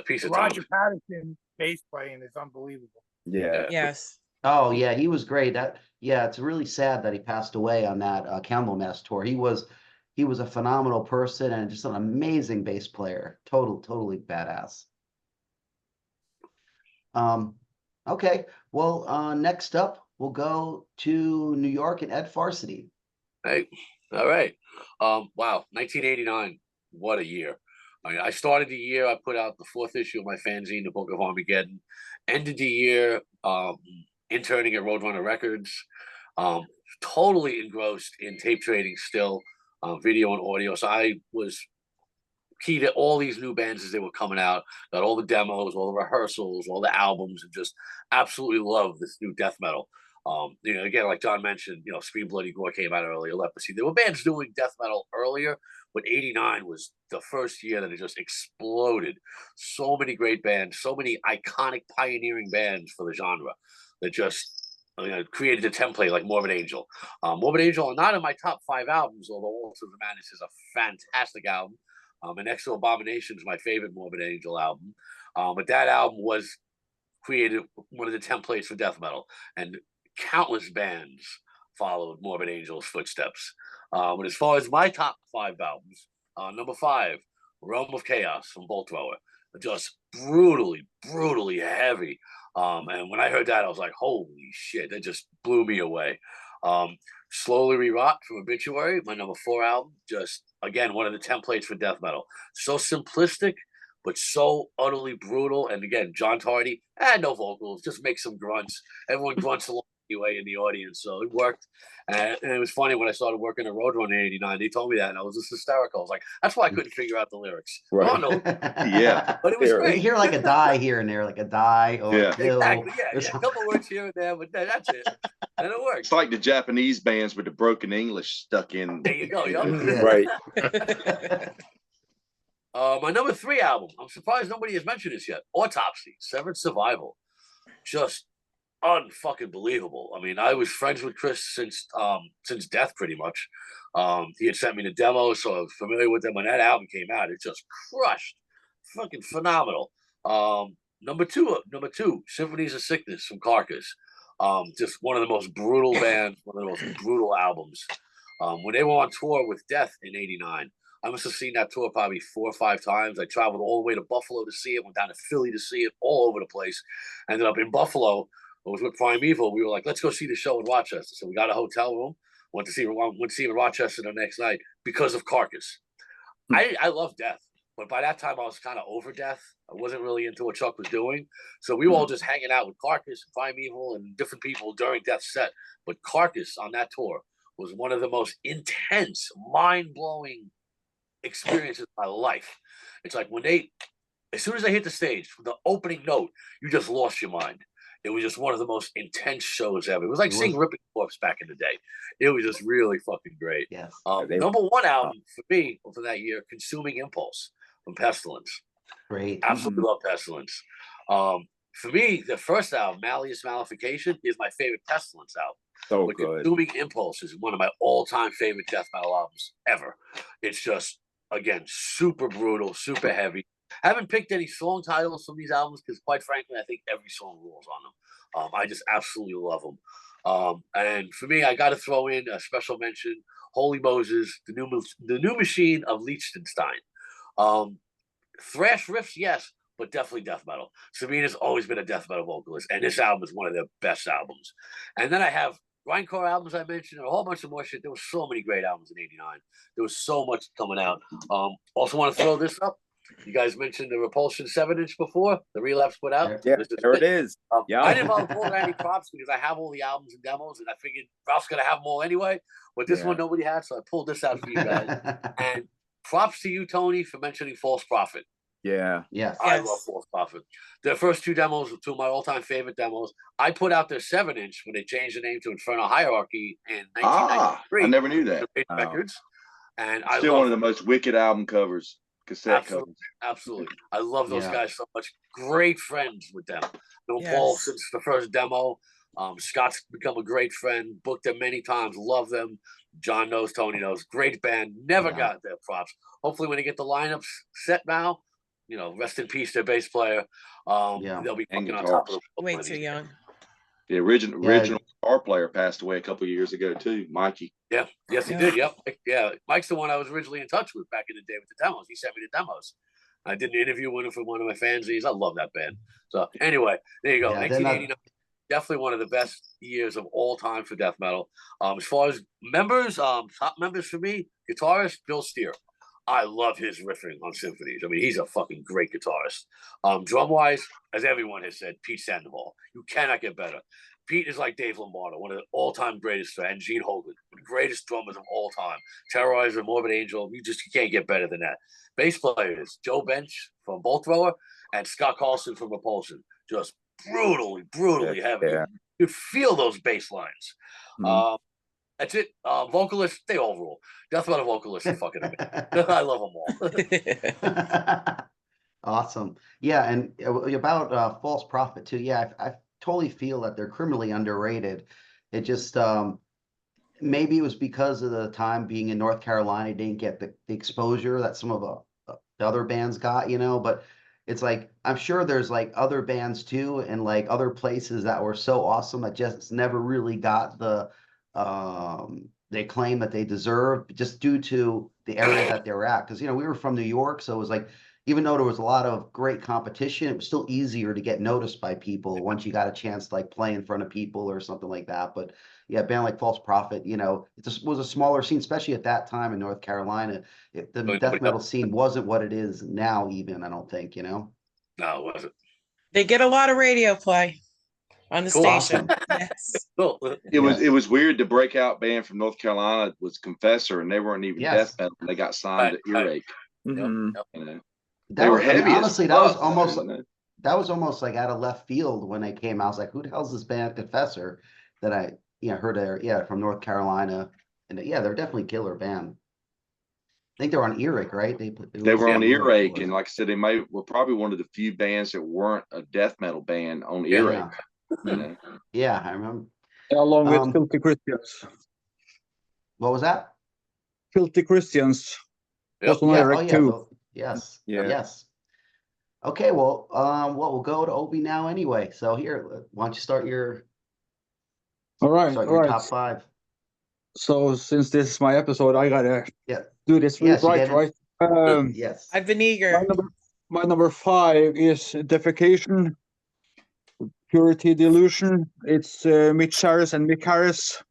Piece of Roger Patterson bass playing is unbelievable. Yeah. Yes. Oh yeah, he was great. It's really sad that he passed away on that Candlemass tour. He was a phenomenal person and just an amazing bass player. Totally badass. Okay. Well, next up we'll go to New York and Ed Varsity. Hey, all right. Wow, 1989. What a year. I mean, I started the year, I put out the 4th issue of my fanzine, The Book of Armageddon. Ended the year interning at Roadrunner Records. Totally engrossed in tape trading still, video and audio. So I was key to all these new bands as they were coming out, got all the demos, all the rehearsals, all the albums, and just absolutely love this new death metal. You know, again, like John mentioned, you know, Scream Bloody Gore came out earlier, Leprosy. There were bands doing death metal earlier, but 89 was the first year that it just exploded. So many great bands, so many iconic pioneering bands for the genre that just created a template like Morbid Angel. Morbid Angel are not in my top 5 albums, although Also the Madness is a fantastic album. And Next to Abomination is my favorite Morbid Angel album. But that album was created one of the templates for death metal. And countless bands followed Morbid Angel's footsteps. But as far as my top 5 albums, number 5, Realm of Chaos from Bolt Thrower, just brutally heavy. And when I heard that, I was like, holy shit, that just blew me away. Slowly Rerot from Obituary, my number 4 album, just, again, one of the templates for death metal. So simplistic, but so utterly brutal. And again, John Tardy, no vocals, just make some grunts. Everyone grunts along anyway in the audience, so it worked. And it was funny when I started working at Roadrunner in '89. They told me that, and I was just hysterical. I was like, "That's why I couldn't figure out the lyrics." Right. Oh, no. Yeah, but it was great. You hear like a die here and there, like a die or a kill. Exactly. Yeah. A couple words here and there, but that's it, and it works. it's like the Japanese bands with the broken English stuck in. There you go. Yeah. Right. My number 3 album. I'm surprised nobody has mentioned this yet. Autopsy, Severed Survival. Just unfucking believable. I mean, I was friends with Chris since Death, pretty much. He had sent me the demo, so I was familiar with them. When that album came out, it just crushed. Fucking phenomenal. Number two, Symphonies of Sickness from Carcass. Just one of the most brutal bands, one of the most brutal albums. When they were on tour with Death in '89, I must have seen that tour probably 4 or 5 times. I traveled all the way to Buffalo to see it, went down to Philly to see it, all over the place. Ended up in Buffalo. I was with Primeval. We were like, let's go see the show in Rochester. So we got a hotel room. Went to see him in Rochester the next night because of Carcass. I love Death, but by that time I was kind of over Death. I wasn't really into what Chuck was doing. So we were all just hanging out with Carcass and Primeval and different people during Death's set. But Carcass on that tour was one of the most intense, mind-blowing experiences of my life. It's like as soon as they hit the stage, from the opening note, you just lost your mind. It was just one of the most intense shows ever. It was like seeing Ripping Corpse back in the day. It was just really fucking great. Yes. Number one album for me for that year, Consuming Impulse from Pestilence. Great. Absolutely love Pestilence. For me, the first album, Malleus Malefication, is my favorite Pestilence album. So but good. Consuming Impulse is one of my all-time favorite death metal albums ever. It's just, again, super brutal, super heavy. Haven't picked any song titles from these albums because, quite frankly, I think every song rules on them. I just absolutely love them. And for me, I got to throw in a special mention: Holy Moses, the new machine of Liechtenstein. Thrash riffs, yes, but definitely death metal. Samina's always been a death metal vocalist, and this album is one of their best albums. And then I have grindcore albums I mentioned, and a whole bunch of more shit. There was so many great albums in '89. There was so much coming out. Also want to throw this up. You guys mentioned the Repulsion 7-inch before, the Relapse put out. Yeah, there it is. I didn't volunteer any props because I have all the albums and demos, and I figured Ralph's going to have them all anyway. But this one nobody had, so I pulled this out for you guys. And props to you, Tony, for mentioning False Prophet. Yeah. Yes. I love False Prophet. Their first 2 demos were 2 of my all-time favorite demos. I put out their 7-inch when they changed the name to Infernal Hierarchy in 1993. I never knew that. Records. And Still one of the most wicked album covers. Cassette covers. Absolutely. I love those guys so much. Great friends with them. Known Paul since the first demo. Scott's become a great friend. Booked them many times. Love them. John knows, Tony knows. Great band. Never got their props. Hopefully when they get the lineups set now, rest in peace, their bass player. They'll be fucking on top of the way too young. The original guitar player passed away a couple of years ago too, Mikey. Yeah, yes, he did. Yep, yeah. Mike's the one I was originally in touch with back in the day with the demos. He sent me the demos. I did an interview with him for one of my fanzines. I love that band. So anyway, there you go. 1989, definitely one of the best years of all time for death metal. As far as members, top members for me, guitarist Bill Steer. I love his riffing on symphonies. I mean, he's a fucking great guitarist. Drum-wise, as everyone has said, Pete Sandoval. You cannot get better. Pete is like Dave Lombardo, one of the all-time greatest, and Gene Hogan, the greatest drummers of all time. Terrorizer, Morbid Angel, you can't get better than that. Bass players, Joe Bench from Bolt Thrower and Scott Carlson from Repulsion. Just brutally heavy. Yeah. You feel those bass lines. That's it. Vocalists, they all rule. Death metal vocalists are fucking amazing. I love them all. Awesome. Yeah, and about False Prophet too. Yeah, I totally feel that they're criminally underrated. It just maybe it was because of the time being in North Carolina, didn't get the exposure that some of the other bands got, but it's like I'm sure there's like other bands too and like other places that were so awesome that just never really got the acclaim that they deserve just due to the area that they were at. Because we were from New York, so it was like even though there was a lot of great competition, it was still easier to get noticed by people once you got a chance to like play in front of people or something like that. But yeah, a band like False Prophet, it just was a smaller scene, especially at that time in North Carolina. The death metal scene wasn't what it is now, even, I don't think, No, it wasn't. They get a lot of radio play on the station. Yes. Cool. It was weird. The breakout band from North Carolina was Confessor, and they weren't even death metal. They got signed to Earache. They were heavy. Honestly, that was almost like out of left field when they came out. I was like, who the hell's this band Confessor that I heard from North Carolina. And they're definitely killer band. I think they were on Earache, right? They were on Earache, and like I said, were probably one of the few bands that weren't a death metal band on Earache. Yeah, I remember. Along with Filthy Christians. What was that? Filthy Christians. Yep. On Earache too. Yes. Okay, well, we'll go to Obie now anyway. So here, why don't you start your all right. top 5. So since this is my episode, I gotta do this Yes, you right, get it. right? Yes. I've been My eager. number 5 is Defecation, Purity Delusion. It's Mitch Harris and Mick Harris.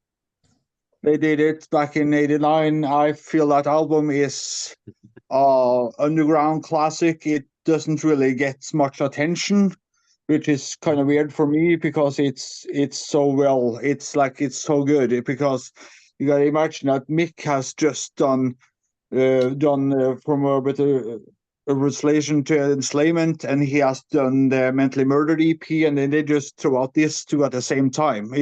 They did it back in '89. I feel that album is underground classic. It doesn't really get much attention, which is kind of weird for me because it's so well. It's like it's so good because you gotta imagine that Mick has just done from a translation to enslavement, and he has done the Mentally Murdered EP, and then they just throw out these two at the same time.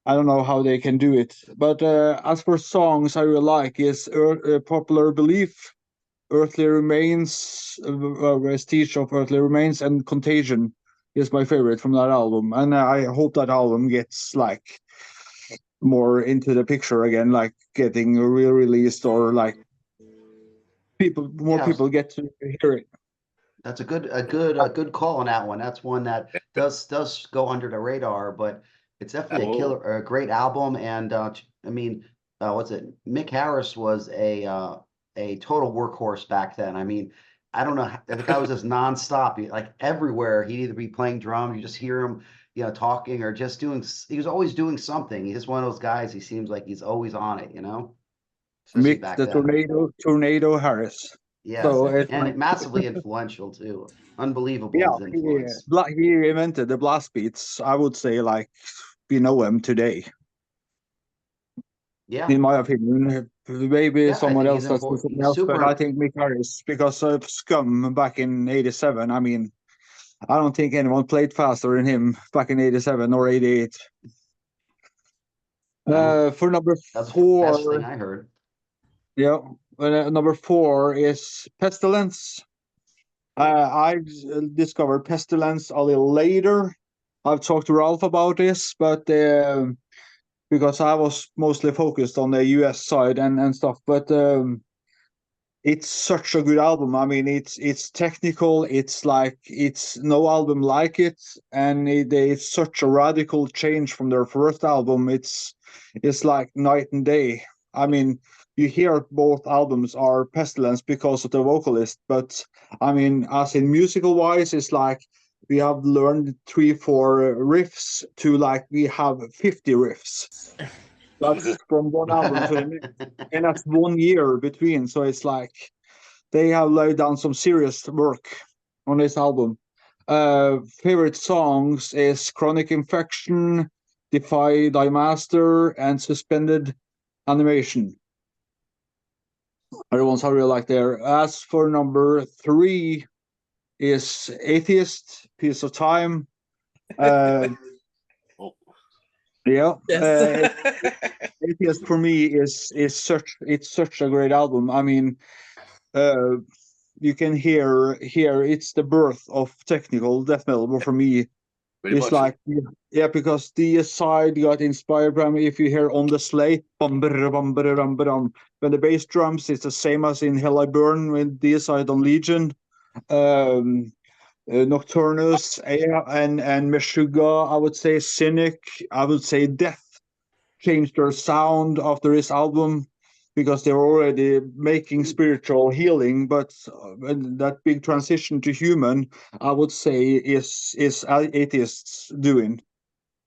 I don't know how they can do it, but as for songs I really like is Popular Belief, Earthly Remains, Vestige of Earthly Remains, and Contagion is my favorite from that album, and I hope that album gets like more into the picture again, like getting re-released or like more people get to hear it. That's a good call on that one. That's one that does go under the radar, but it's definitely a great album. And I mean, what's it? Mick Harris was a total workhorse back then. I mean, I don't know, the guy was just nonstop. Like everywhere, he'd either be playing drums, you just hear him, talking or just doing. He was always doing something. He's just one of those guys. He seems like he's always on it. Especially Mick back the then. Tornado Harris. Yes, So and massively influential too. Unbelievable yeah, his influence. he invented the blast beats. I would say like we know him today. Yeah, in my opinion, maybe yeah, I someone think else he's does important. something He's else, but super. I think Mick Harris because of Scum back in '87. I mean, I don't think anyone played faster than him back in '87 or '88. For number That's the four, best thing I heard. yeah, number 4 is Pestilence. I discovered Pestilence a little later. I've talked to Ralph about this, but because I was mostly focused on the US side and stuff, but it's such a good album. I mean, it's technical. It's like it's no album like it, and it's such a radical change from their first album. It's like night and day. I mean, you hear both albums are Pestilence because of the vocalist, but I mean, as in musical wise, it's like we have learned 3-4 riffs to like we have 50 riffs. That's from one album to the next, and that's 1 year between. So it's like they have laid down some serious work on this album. Favorite songs is Chronic Infection, Defy Thy Master, and Suspended Animation. Are the ones I really like there. As for number 3 is Atheist, Piece of Time. Yeah, Atheist for me is such a great album. I mean, you can hear it's the birth of technical death metal. But for me, it's like because the side got inspired by me. If you hear On the Sleigh, when the bass drums, it's the same as in Hell I Burn with the side on Legion. Nocturnus, and Meshuggah, I would say Cynic, I would say Death changed their sound after this album because they were already making spiritual healing, but that big transition to human, I would say, is Atheists doing.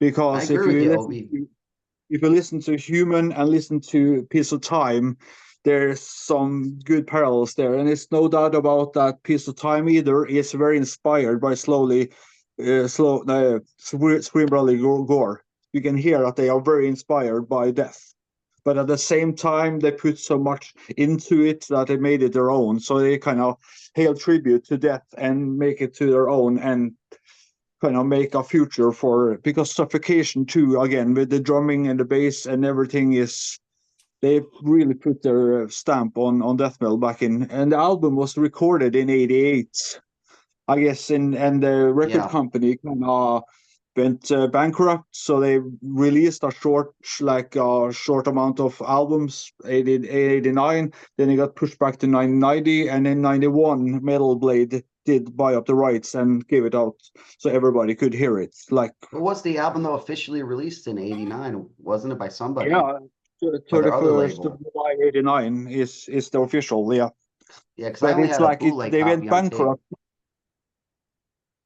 Because I agree with you, Obie. If you listen to Human and listen to Piece of Time, there's some good parallels there, and it's no doubt about that. Piece of Time either is very inspired by Scream Bradley Gore. You can hear that they are very inspired by Death, but at the same time they put so much into it that they made it their own. So they kind of hail tribute to Death and make it to their own and kind of make a future for it. Because Suffocation too, again, with the drumming and the bass and everything, is they really put their stamp on death metal back in, and the album was recorded in '88, I guess, and the record company kind of went bankrupt, so they released a short amount of albums, 89, then it got pushed back to 1990, and in 91 Metal Blade did buy up the rights and gave it out so everybody could hear it. Like, but was the album though officially released in '89? Wasn't it by somebody? Yeah, Or their other 31st of label. July '89 is the official, yeah. Yeah, because I But only it's had a like bootleg they went copy on tape. bankrupt.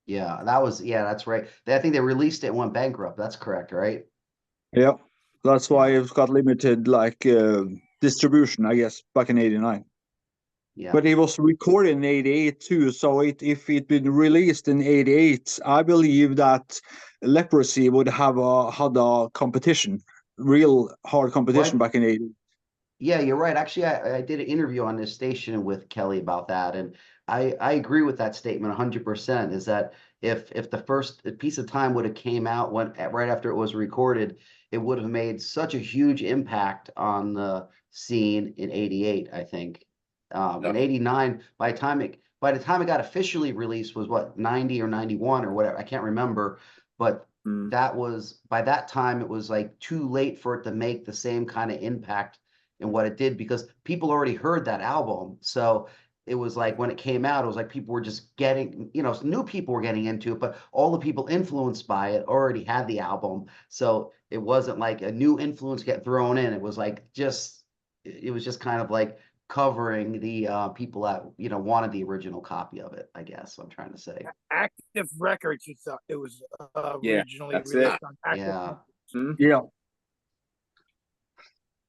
Yeah, that's right. I think they released it and went bankrupt. That's correct, right? Yeah, that's why Yeah. it's got limited distribution, I guess, back in '89. Yeah. But it was recorded in '88 too, so if it'd been released in '88, I believe that Leprosy would have had a competition, real hard competition back in '88. Yeah, you're right. Actually, I did an interview on this station with Kelly about that, and I agree with that statement 100%. Is that if the first piece of time would have came out right after it was recorded, it would have made such a huge impact on the scene in '88. I think in '89, by the time it got officially released was what, 90 or 91 or whatever. I can't remember, but that was, by that time it was like too late for it to make the same kind of impact and what it did, because people already heard that album. So it was like when it came out, it was like people were just getting, new people were getting into it, but all the people influenced by it already had the album. So it wasn't like a new influence get thrown in. It was like it was just kind of like covering the people that wanted the original copy of it, I guess I'm trying to say. Active Records, it was originally that's released it. on Active. Yeah. Yeah.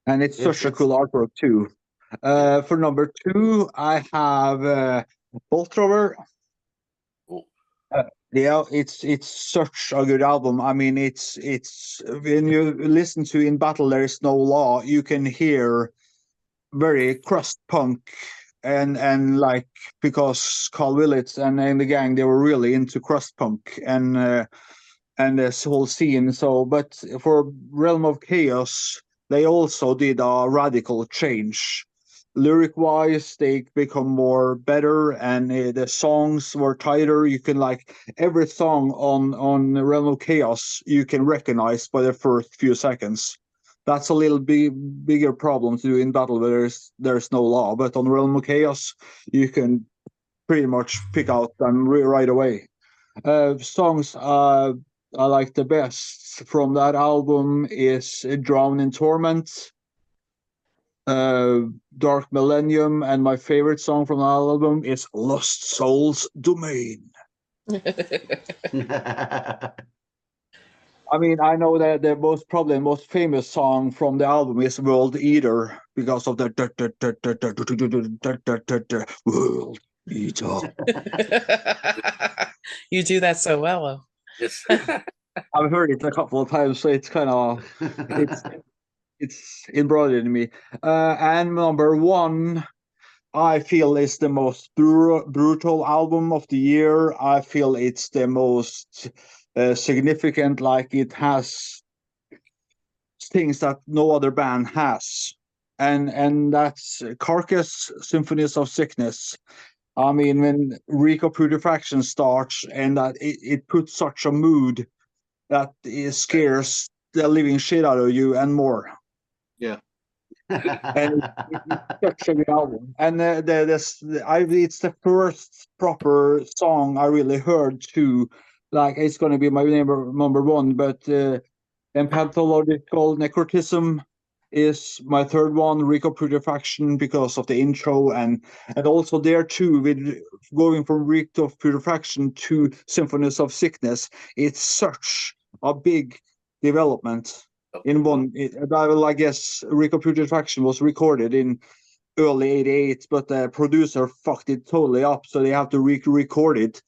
And it's such a cool artwork too. For number 2, I have Bolt Thrower. Yeah, it's such a good album. I mean, it's when you listen to In Battle There Is No Law, you can hear very crust punk and like, because Carl Willits and the gang, they were really into crust punk and this whole scene. So, but for Realm of Chaos, they also did a radical change. Lyric wise, they become more better, and the songs were tighter. You can every song on Realm of Chaos you can recognize by the first few seconds. That's a little bigger problem to do in Battle where there's no law, but on Realm of Chaos you can pretty much pick out them right away. Songs I like the best from that album is Drown in Torment, Dark Millennium, and my favorite song from the album is Lost Souls Domain. I mean, I know that the most famous song from the album is World Eater because of the World Eater. You do that so well. Yes. I've heard it a couple of times, so it's kind of it's embroidered in me. And number 1, I feel is the most brutal album of the year. I feel it's the most significant. Like, it has things that no other band has, and that's Carcass, Symphonies of Sickness. I mean, when Reek Putrefaction starts, and that it puts such a mood that it scares the living shit out of you and more. Yeah. And it's such a good album. And it's the first proper song I really heard too. Like, it's going to be my number 1, but Pathological Necrotism is my third one, Reek Putrefaction, because of the intro, and also there too, with going from Reek Putrefaction to Symphonies of Sickness, it's such a big development in one. I guess Reek Putrefaction was recorded in early '88, but the producer fucked it totally up, so they have to re-record it,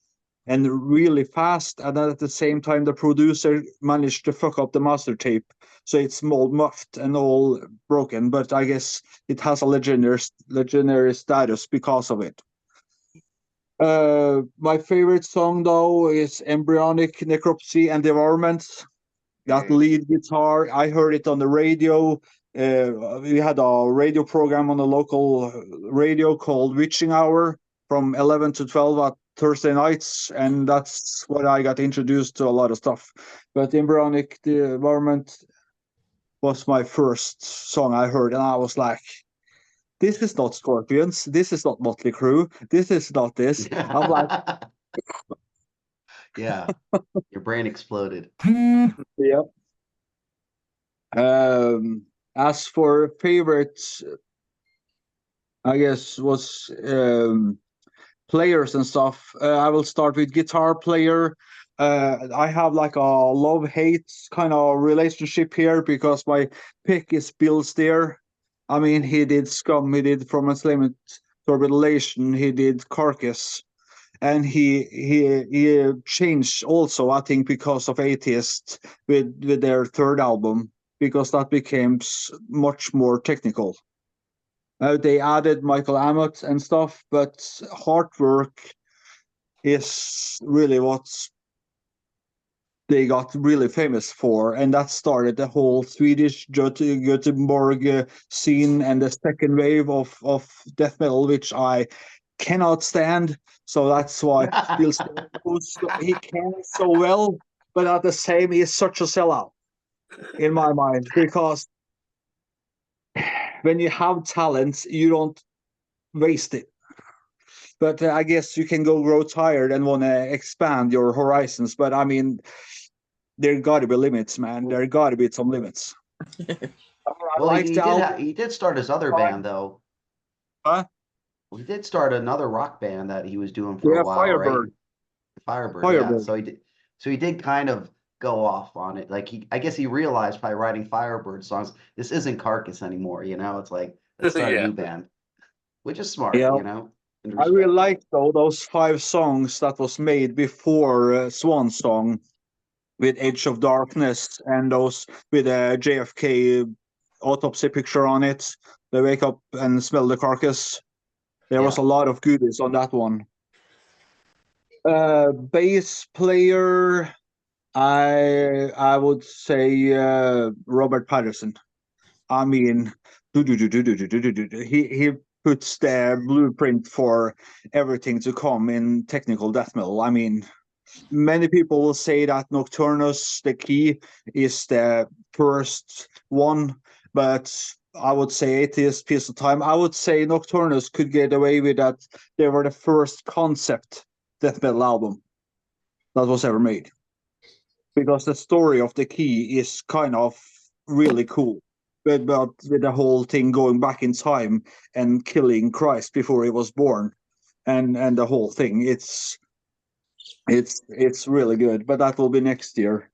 and really fast. And then at the same time, the producer managed to fuck up the master tape, so it's all muffed and all broken. But I guess it has a legendary status because of it. My favorite song though is Embryonic Necropsy and Devourment. That lead guitar, I heard it on the radio. We had a radio program on the local radio called Witching Hour from 11 to 12 at Thursday nights, and that's what I got introduced to a lot of stuff. But Embryonic Devourment was my first song I heard, and I was like, this is not Scorpions, this is not Motley Crue, this is not this. I'm like, yeah, your brain exploded. Yeah. As for favorites, I guess was players and stuff. I will start with guitar player. I have like a love-hate kind of relationship here because my pick is Bill Steer. I mean, he did Scum, he did From Enslavement to Revelation, he did Carcass, and he changed also, I think, because of Atheist with their third album, because that became much more technical. They added Michael Amott and stuff, but hard work is really what they got really famous for, and that started the whole Swedish Gothenburg scene and the second wave of death metal, which I cannot stand. So that's why Bill he can so well, but at the same, he's such a sellout in my mind, because when you have talent, you don't waste it. But I guess you can grow tired and want to expand your horizons. But I mean, there got to be limits, man. There got to be some limits. Well, he did start his other band though. Huh? Well, he did start another rock band that he was doing for a while, Firebird. right? Firebird. Firebird. Yeah. So he did kind of go off on it. Like I guess he realized by writing Firebird songs, this isn't Carcass anymore. You know, it's like let's start a new band, which is smart. Yeah. You know. I really like those 5 songs that was made before Swan Song, with Edge of Darkness, and those with a JFK autopsy picture on it. They wake up and smell the carcass. There was a lot of goodies on that one. Bass player, I would say Robert Patterson. I mean, he puts the blueprint for everything to come in technical death metal. I mean, many people will say that Nocturnus, the key, is the first one, but I would say Atheist Piece of Time. I would say Nocturnus could get away with that. They were the first concept death metal album that was ever made, because the story of the key is kind of really cool. But with the whole thing going back in time and killing Christ before he was born, and the whole thing, it's really good. But that will be next year.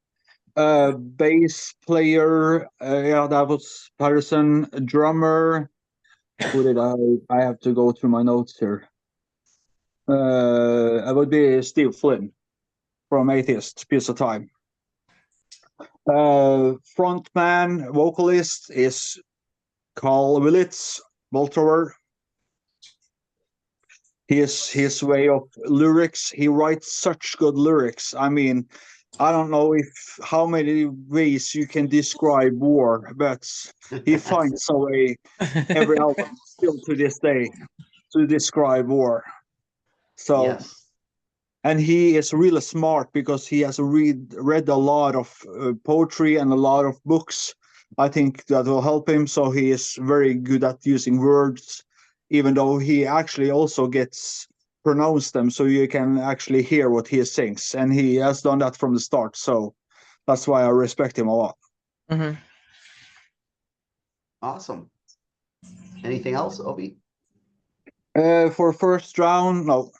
Bass player, yeah, that was Patterson. Drummer, who did I have to go through my notes here. I would be Steve Flynn from Atheist Piece of Time. Frontman, vocalist is Carl Willits, Voltower. His way of lyrics, he writes such good lyrics. I mean, I don't know how many ways you can describe war, but he finds a way every album still to this day to describe war. So, yes. And he is really smart because he has read a lot of poetry and a lot of books. I think that will help him. So he is very good at using words, even though he actually also gets pronounce them so you can actually hear what he sings. And he has done that from the start. So that's why I respect him a lot. Mm-hmm. Awesome. Anything else, Obie? For first round, no.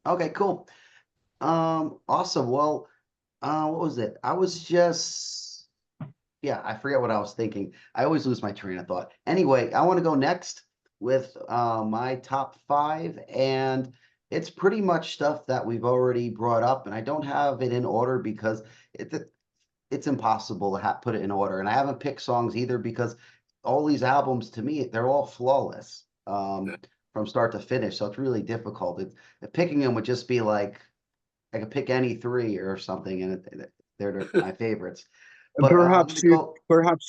Okay, cool. Awesome. Well, what was it? I forget what I was thinking. I always lose my train of thought. Anyway, I want to go next with my top 5, and it's pretty much stuff that we've already brought up, and I don't have it in order because it's impossible to put it in order. And I haven't picked songs either because all these albums, to me, they're all flawless from start to finish. So it's really difficult. Picking them would just be like I could pick any 3 or something, and they're my favorites. But perhaps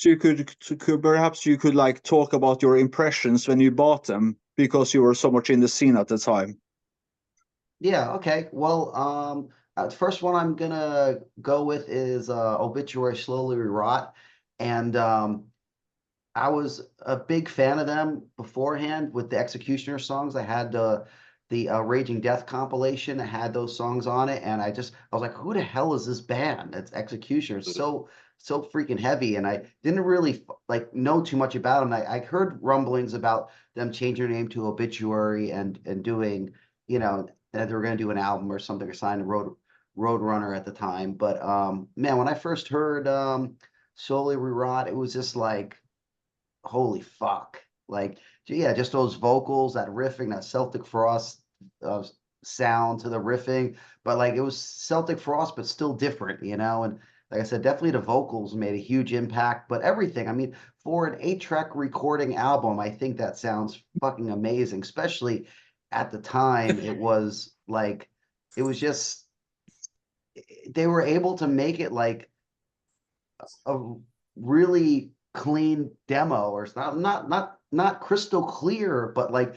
you could like talk about your impressions when you bought them, because you were so much in the scene at the time. Yeah. Okay. Well, the first one I'm gonna go with is Obituary Slowly Rot, and I was a big fan of them beforehand with the Executioner songs. I had the Raging Death compilation that had those songs on it, and I was like, who the hell is this band? It's Executioner. It's so freaking heavy, and I didn't really like know too much about them. I heard rumblings about them changing their name to Obituary and doing, you know, that they were going to do an album or something, or sign a Roadrunner at the time. But man, when I first heard Slowly We Rot, it was just like, holy fuck. Like, yeah, just those vocals, that riffing, that Celtic Frost sound to the riffing, but like it was Celtic Frost, but still different, you know? And like I said, definitely the vocals made a huge impact, but everything, I mean, for an 8-track recording album, I think that sounds fucking amazing, especially at the time. It was like, it was just, they were able to make it like a really clean demo, or it's not crystal clear, but like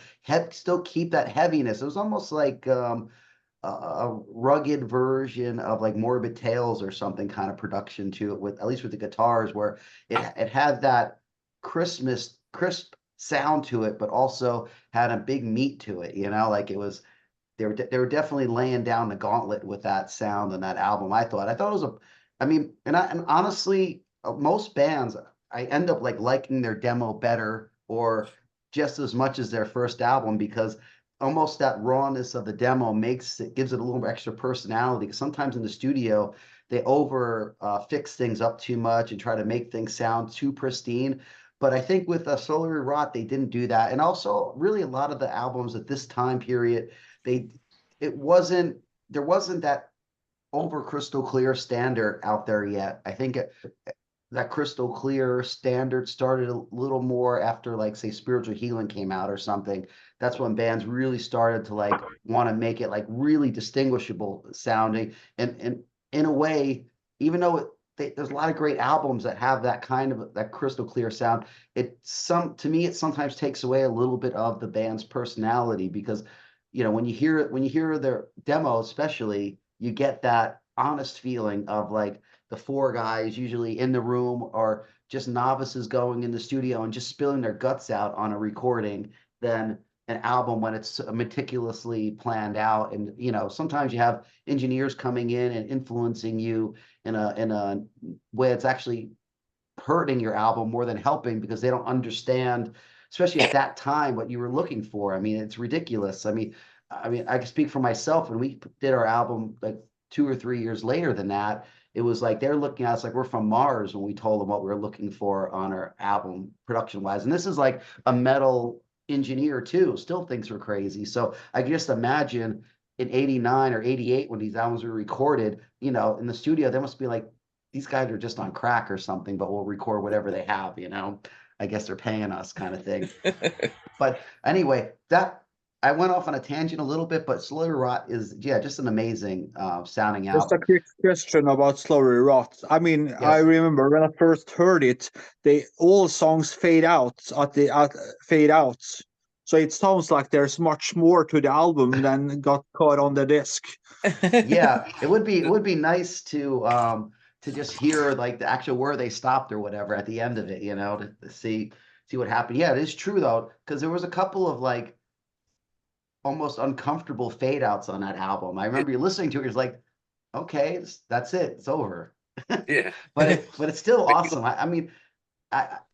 still keep that heaviness. It was almost like a rugged version of like Morbid Tales or something kind of production to it, with at least with the guitars, where it had that crisp sound to it, but also had a big meat to it, you know, like it was, they were definitely laying down the gauntlet with that sound and that album. I thought it was I mean, and honestly, most bands, I end up like liking their demo better or just as much as their first album, because almost that rawness of the demo gives it a little extra personality. Because sometimes in the studio they over fix things up too much and try to make things sound too pristine. But I think with Solar Rot, they didn't do that. And also, really, a lot of the albums at this time period, they it wasn't there wasn't that over crystal clear standard out there yet. I think that crystal clear standard started a little more after, like, say, Spiritual Healing came out or something. That's when bands really started to like want to make it like really distinguishable sounding. And in a way, even though there's a lot of great albums that have that kind of that crystal clear sound, to me it sometimes takes away a little bit of the band's personality, because you know, when you hear their demo, especially, you get that honest feeling of like the four guys usually in the room, or just novices going in the studio and just spilling their guts out on a recording, than an album when it's meticulously planned out. And you know, sometimes you have engineers coming in and influencing you in a way it's actually hurting your album more than helping, because they don't understand, especially at that time, what you were looking for. I mean, it's ridiculous. I can speak for myself. When we did our album like 2 or 3 years later than that, it was like they're looking at us like we're from Mars when we told them what we were looking for on our album production wise. And this is like a metal engineer too, still thinks we're crazy. So I can just imagine in 89 or 88, when these albums were recorded, you know, in the studio, they must be like, these guys are just on crack or something, but we'll record whatever they have, you know. I guess they're paying us, kind of thing. But anyway, that I went off on a tangent a little bit, but Slaughter Rot is, yeah, just an amazing sounding Just a album. quick question about Slowly Rot. I mean, I Yes. remember when I first heard it, all songs fade out fade out. So it sounds like there's much more to the album than got caught on the disc. Yeah, it would be nice to just hear like the actual where they stopped or whatever at the end of it, you know, to see what happened. Yeah, it is true though, because there was a couple of like almost uncomfortable fade outs on that album. I remember you listening to it, it's like, okay, that's it, it's over. Yeah. But it's still awesome. I mean, that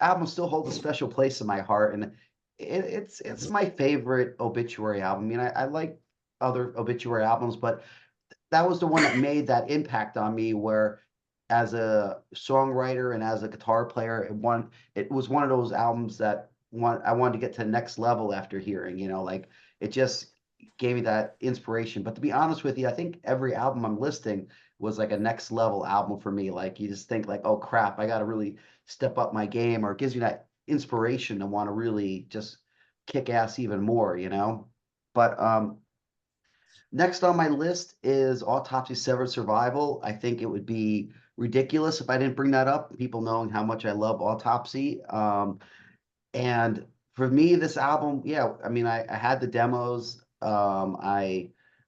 album still holds a special place in my heart, and it's my favorite Obituary album. I mean, I like other Obituary albums, but that was the one that made that impact on me, where as a songwriter and as a guitar player, it was one of those albums that I wanted to get to the next level after hearing, you know, like it just gave me that inspiration. But to be honest with you, I think every album I'm listing was like a next level album for me. Like you just think like, oh crap, I got to really step up my game, or it gives you that inspiration to want to really just kick ass even more, you know. But next on my list is Autopsy Severed Survival. I think it would be ridiculous if I didn't bring that up, people knowing how much I love Autopsy. And for me, this album, yeah, I mean, I had the demos.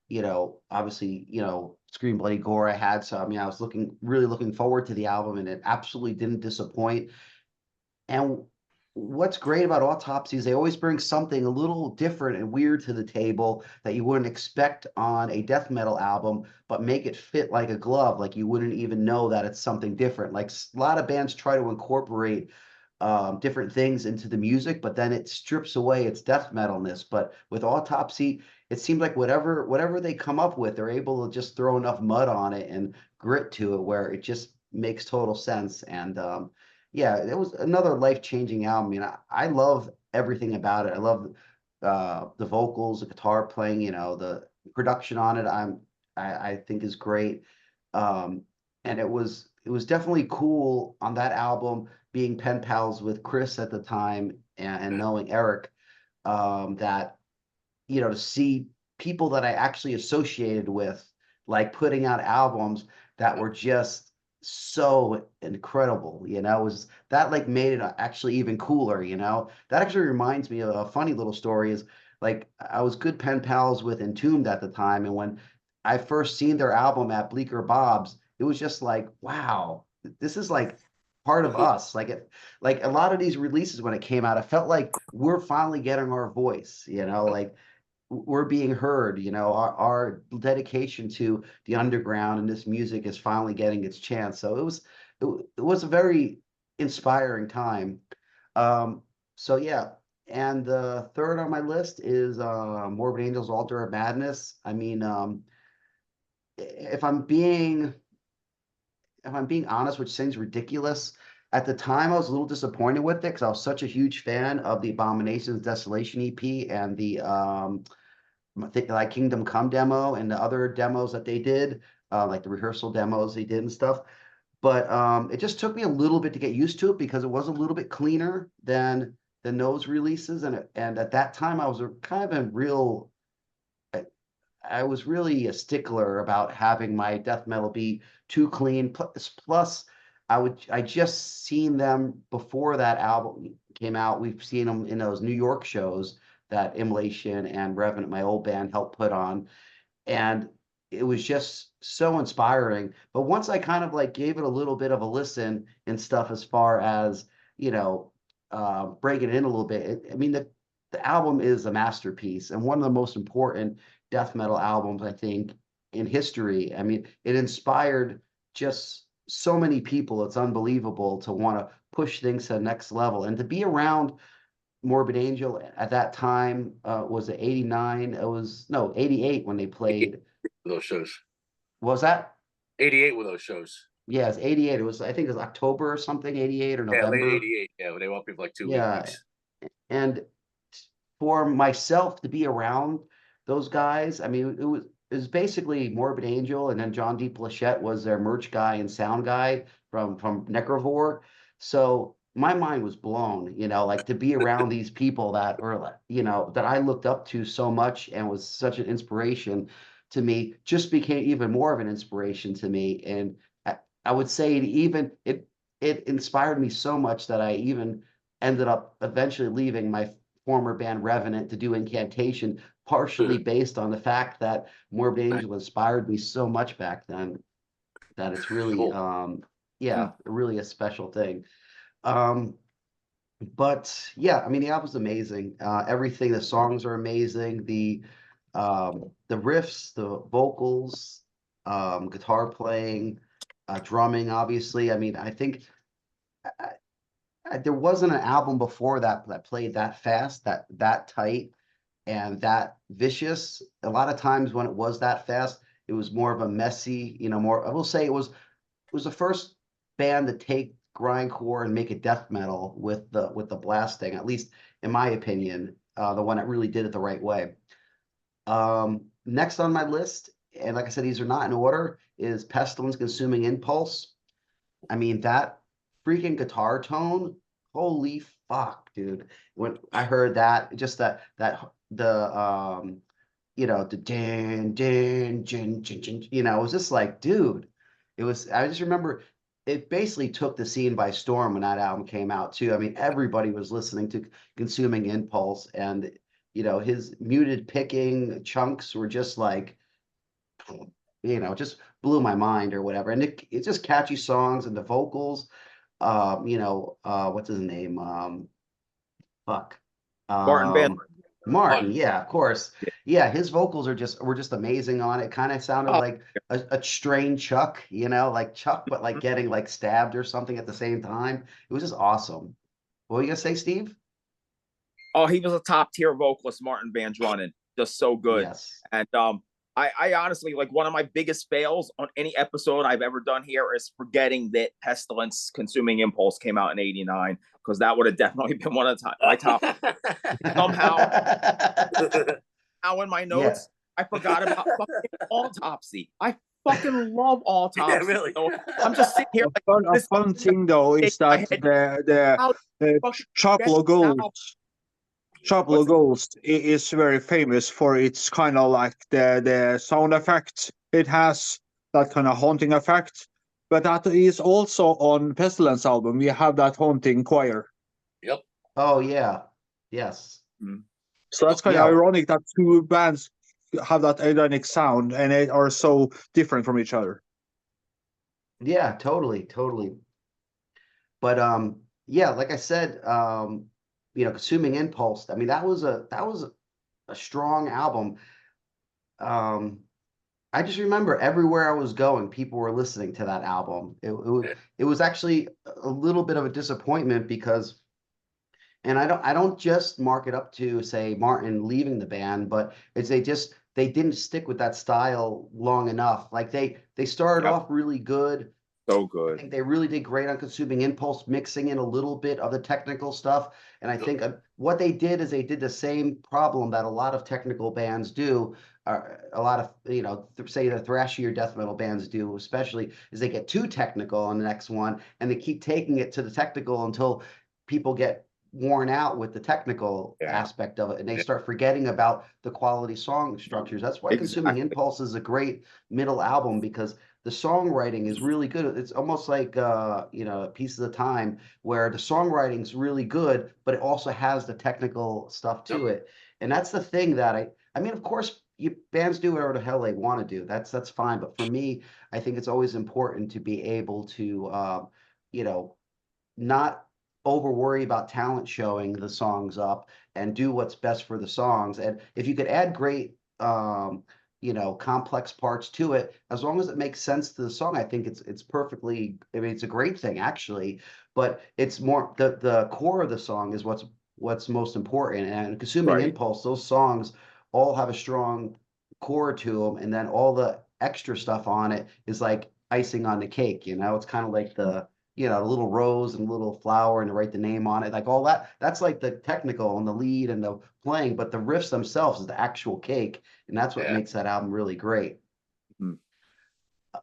You know, obviously, you know, Scream Bloody Gore I had. So, I mean, I was really looking forward to the album, and it absolutely didn't disappoint. And what's great about Autopsies, they always bring something a little different and weird to the table that you wouldn't expect on a death metal album, but make it fit like a glove. Like you wouldn't even know that it's something different. Like a lot of bands try to incorporate different things into the music, but then it strips away its death metalness. But with Autopsy, it seems like whatever they come up with, they're able to just throw enough mud on it and grit to it where it just makes total sense. And yeah, it was another life-changing album. I mean, I love everything about it. I love the vocals, the guitar playing, the production on it. I think is great. And it was definitely cool on that album being pen pals with Chris at the time and knowing Eric, that to see people that I actually associated with, like putting out albums that were just so incredible, was that like made it actually even cooler, that actually reminds me of a funny little story is like I was good pen pals with Entombed at the time. And when I first seen their album at Bleecker Bob's, it was just like, wow, this is like part of us. Like a lot of these releases when it came out, it felt like we're finally getting our voice, like we're being heard, our dedication to the underground and this music is finally getting its chance. So it was a very inspiring time. So yeah. And the third on my list is Morbid Angel's Altar of Madness. I mean, if I'm being honest, which seems ridiculous, at the time I was a little disappointed with it because I was such a huge fan of the Abominations Desolation EP and the like Kingdom Come demo and the other demos that they did, like the rehearsal demos they did and stuff. But it just took me a little bit to get used to it because it was a little bit cleaner than those releases. And at that time I was kind of a real I was really a stickler about having my death metal be too clean. Plus, I just seen them before that album came out. We've seen them in those New York shows that Immolation and Revenant, my old band, helped put on, and it was just so inspiring. But once I kind of like gave it a little bit of a listen and stuff, as far as breaking it in a little bit, I mean the album is a masterpiece and one of the most important death metal albums, I think, in history. I mean, it inspired just so many people. It's unbelievable to want to push things to the next level and to be around Morbid Angel at that time. Was it 89? It was, no, 88 when they played. Those shows. Was that? 88 were those shows. Yeah, it's 88. It was, I think it was October or something, 88 or Yeah, November. late 88. Yeah, they were up for like 2 Yeah. weeks. And for myself to be around those guys, I mean, it was basically Morbid Angel, and then John D. Plachette was their merch guy and sound guy from Necrovore. So my mind was blown, like to be around these people that were like, that I looked up to so much and was such an inspiration to me, just became even more of an inspiration to me. And I would say it inspired me so much that I even ended up eventually leaving my former band Revenant to do Incantation, partially based on the fact that Morbid Angel inspired me so much back then that it's really, really a special thing. But yeah, I mean, the album's amazing. Everything, the songs are amazing. The riffs, the vocals, guitar playing, drumming, obviously. I mean, I think there wasn't an album before that played that fast, that tight, and that vicious. A lot of times when it was that fast, it was more of a messy, more. I will say it was the first band to take grindcore and make it death metal with the blasting, at least in my opinion, the one that really did it the right way. Next on my list, and like I said, these are not in order, is Pestilence Consuming Impulse. I mean, that freaking guitar tone, holy fuck, dude. When I heard that, just the din, din, jin, jin, jin, it was just like, dude, I just remember it basically took the scene by storm when that album came out too. I mean, everybody was listening to Consuming Impulse, and his muted picking chunks were just like, just blew my mind or whatever. And it's just catchy songs, and the vocals, what's his name? fuck. Martin Van. Martin, Martin. yeah, of course. Yeah, his vocals were just amazing on it. Kind of sounded Oh, like a strained Chuck, you know, like Chuck, but like getting like stabbed or something at the same time. It was just awesome. What were you gonna say, Steve? oh, he was a top tier vocalist, Martin Van Drunen, just so good. Yes. And I honestly, like, one of my biggest fails on any episode I've ever done here is forgetting that Pestilence Consuming Impulse came out in '89, because that would have definitely been one of my top. Somehow, now in my Yeah. notes, I forgot about fucking Autopsy. I fucking love Autopsy. Yeah, really. So I'm just sitting here like, A this fun thing though is my that head. the How fucking Chapel forget now? Chapel What's- Ghost is very famous for its kind of like the sound effect. It has that kind of haunting effect, but that is also on Pestilence album. We have that haunting choir. Yep. Oh yeah. Yes. So that's kind of Yeah. ironic that two bands have that ironic sound and they are so different from each other. Yeah, totally, totally. But yeah, like I said, you know, Consuming Impulse, I mean, that was a strong album. I just remember everywhere I was going, people were listening to that album. It was actually a little bit of a disappointment because, and I don't just mark it up to say Martin leaving the band, but it's they didn't stick with that style long enough. Like they started Yep. off really good. So I good. think they really did great on Consuming Impulse, mixing in a little bit of the technical stuff. And I think what they did is they did the same problem that a lot of technical bands do, a lot of, you know, say the thrashier death metal bands do, especially, is they get too technical on the next one and they keep taking it to the technical until people get worn out with the technical aspect of it and they start forgetting about the quality song structures. That's why Consuming Impulse is a great middle album, because the songwriting is really good. It's almost like you know, Pieces of Time, where the songwriting's really good, but it also has the technical stuff to it. And that's the thing that I mean, of course, bands do whatever the hell they want to do. That's fine. But for me, I think it's always important to be able to you know, not over worry about talent showing the songs up and do what's best for the songs. And if you could add great you know, complex parts to it, as long as it makes sense to the song, I think it's perfectly, I mean, it's a great thing actually, but it's more the core of the song is what's most important. And Consuming Impulse, those songs all have a strong core to them, and then all the extra stuff on it is like icing on the cake, you know. It's kind of like the, you know, a little rose and a little flower and to write the name on it, like all that. That's like the technical and the lead and the playing, but the riffs themselves is the actual cake, and that's what makes that album really great.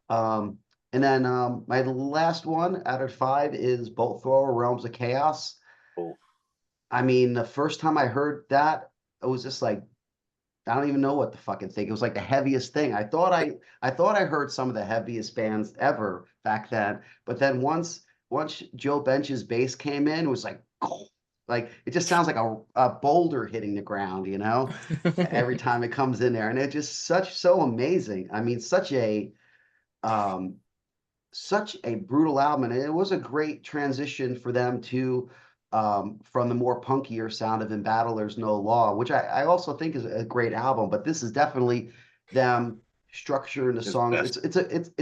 And then my last one out of 5 is Bolt Thrower, Realms of Chaos. I mean, the first time I heard that, it was just like, I don't even know what to fucking think. It was like the heaviest thing. I thought I heard some of the heaviest bands ever back then, but then once Joe Bench's bass came in, it was like it just sounds like a boulder hitting the ground, you know, every time it comes in there, and it just so amazing. I mean, um such a brutal album, and it was a great transition for them to from the more punkier sound of In Battle There's No Law, which I also think is a great album, but this is definitely them structuring the songs. It's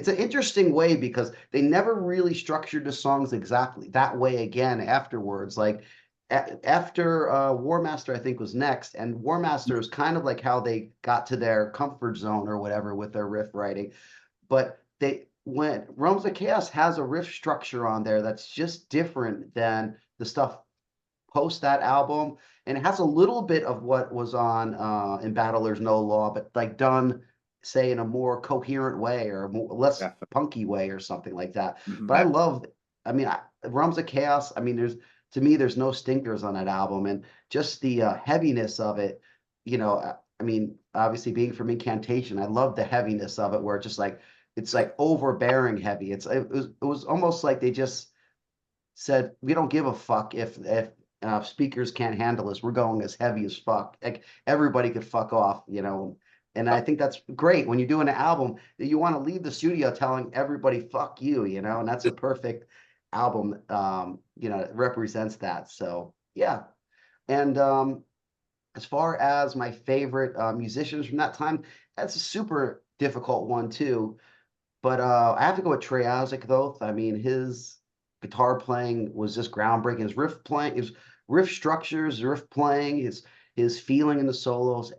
an interesting way, because they never really structured the songs exactly that way again afterwards. Like after War Master, I think, was next, and War Master is kind of like how they got to their comfort zone or whatever with their riff writing, but when Realms of Chaos has a riff structure on there that's just different than the stuff post that album, and it has a little bit of what was on In Battle There's No Law, but like done, say, in a more coherent way or less punky way or something like that. But I love, I mean, Realms of Chaos, I mean, there's no stinkers on that album, and just the heaviness of it, you know. I mean, obviously being from Incantation, I love the heaviness of it, where it's like overbearing heavy. It was almost like they just said, we don't give a fuck if speakers can't handle us. We're going as heavy as fuck. Like everybody could fuck off, you know. And I think that's great when you're doing an album that you want to leave the studio telling everybody fuck you, you know. And that's a perfect album, you know, it represents that. So yeah. And as far as my favorite musicians from that time, that's a super difficult one too. But I have to go with Trey Isaac though. I mean, his guitar playing was just groundbreaking. His riff playing, his riff structures, riff playing, his feeling in the solos,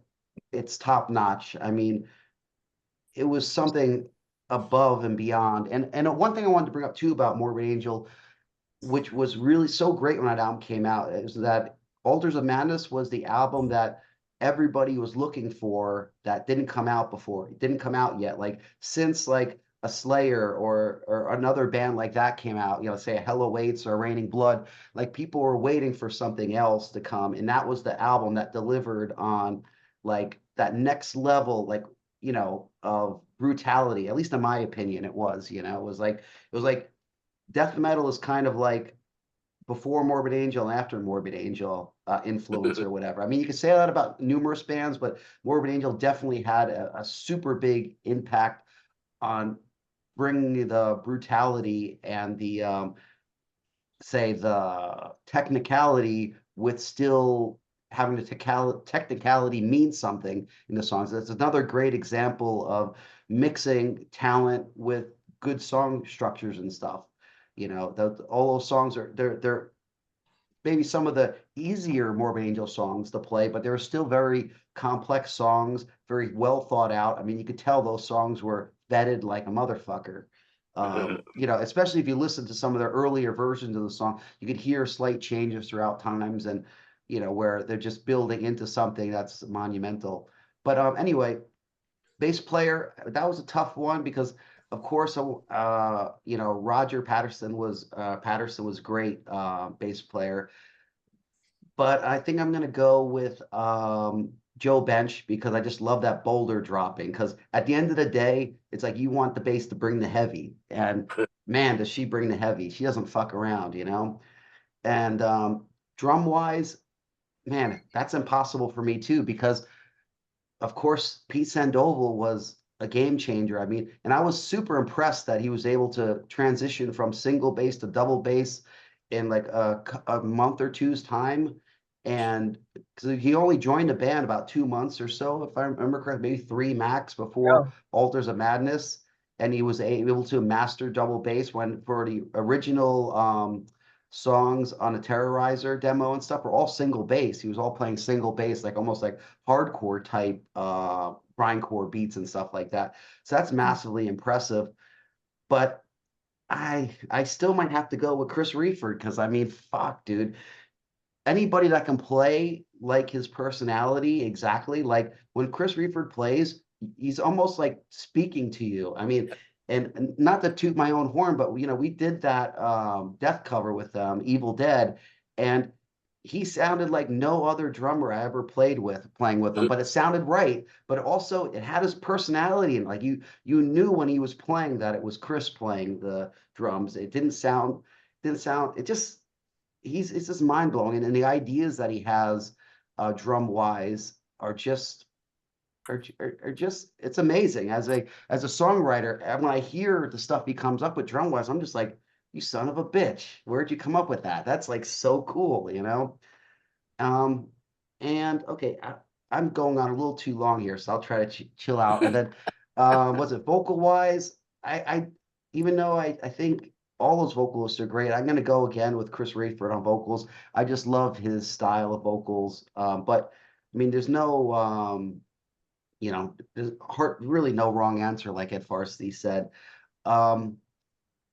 it's top notch. I mean, it was something above and beyond. And one thing I wanted to bring up too about Morbid Angel, which was really so great when that album came out, is that Altars of Madness was the album that everybody was looking for that didn't come out before. It didn't come out yet. Like since like a Slayer or another band like that came out, you know, say a Hell Awaits or Raining Blood, like people were waiting for something else to come. And that was the album that delivered on like that next level, like, you know, of brutality. At least in my opinion, it was, you know, it was like death metal is kind of like before Morbid Angel and after Morbid Angel influence or whatever. I mean, you could say that about numerous bands, but Morbid Angel definitely had a super big impact on bringing the brutality and the say the technicality with still having the technicality mean something in the songs. That's another great example of mixing talent with good song structures and stuff. You know, all those songs are they're maybe some of the easier Morbid Angel songs to play, but they're still very complex songs, very well thought out. I mean, you could tell those songs were vetted like a motherfucker. You know, especially if you listen to some of their earlier versions of the song, you could hear slight changes throughout times and, you know, where they're just building into something that's monumental. But anyway, bass player, that was a tough one because of course, you know, Roger Patterson was great bass player, but I think I'm gonna go with Joe Bench because I just love that boulder dropping. Because at the end of the day, it's like you want the bass to bring the heavy, and man, does she bring the heavy? She doesn't fuck around, you know. And drum wise, man, that's impossible for me too because of course, Pete Sandoval was a game changer. I mean, and I was super impressed that he was able to transition from single bass to double bass in like a month or two's time. And because he only joined the band about 2 months or so, if I remember correctly, maybe three max before Altars of Madness. And he was able to master double bass when for the original songs on the Terrorizer demo and stuff were all single bass. He was all playing single bass, like almost like hardcore type grindcore beats and stuff like that. So that's massively impressive. But I still might have to go with Chris Reeford because I mean, fuck, dude. Anybody that can play like his personality exactly, like when Chris Reeford plays, he's almost like speaking to you. I mean, and not to toot my own horn, but you know, we did that death cover with Evil Dead, and he sounded like no other drummer I ever playing with him, but it sounded right. But also it had his personality and like you knew when he was playing that it was Chris playing the drums. It didn't sound it just it's just mind blowing. And the ideas that he has drum wise are just are just it's amazing as a songwriter. And when I hear the stuff he comes up with drum wise, I'm just like, you son of a bitch, where'd you come up with that? That's like so cool, you know. And okay, I'm going on a little too long here, so I'll try to chill out. And then was it vocal wise? I even though I think all those vocalists are great, I'm gonna go again with Chris Rayford on vocals. I just love his style of vocals. But I mean, there's no you know, there's really no wrong answer, like Ed Farsi said.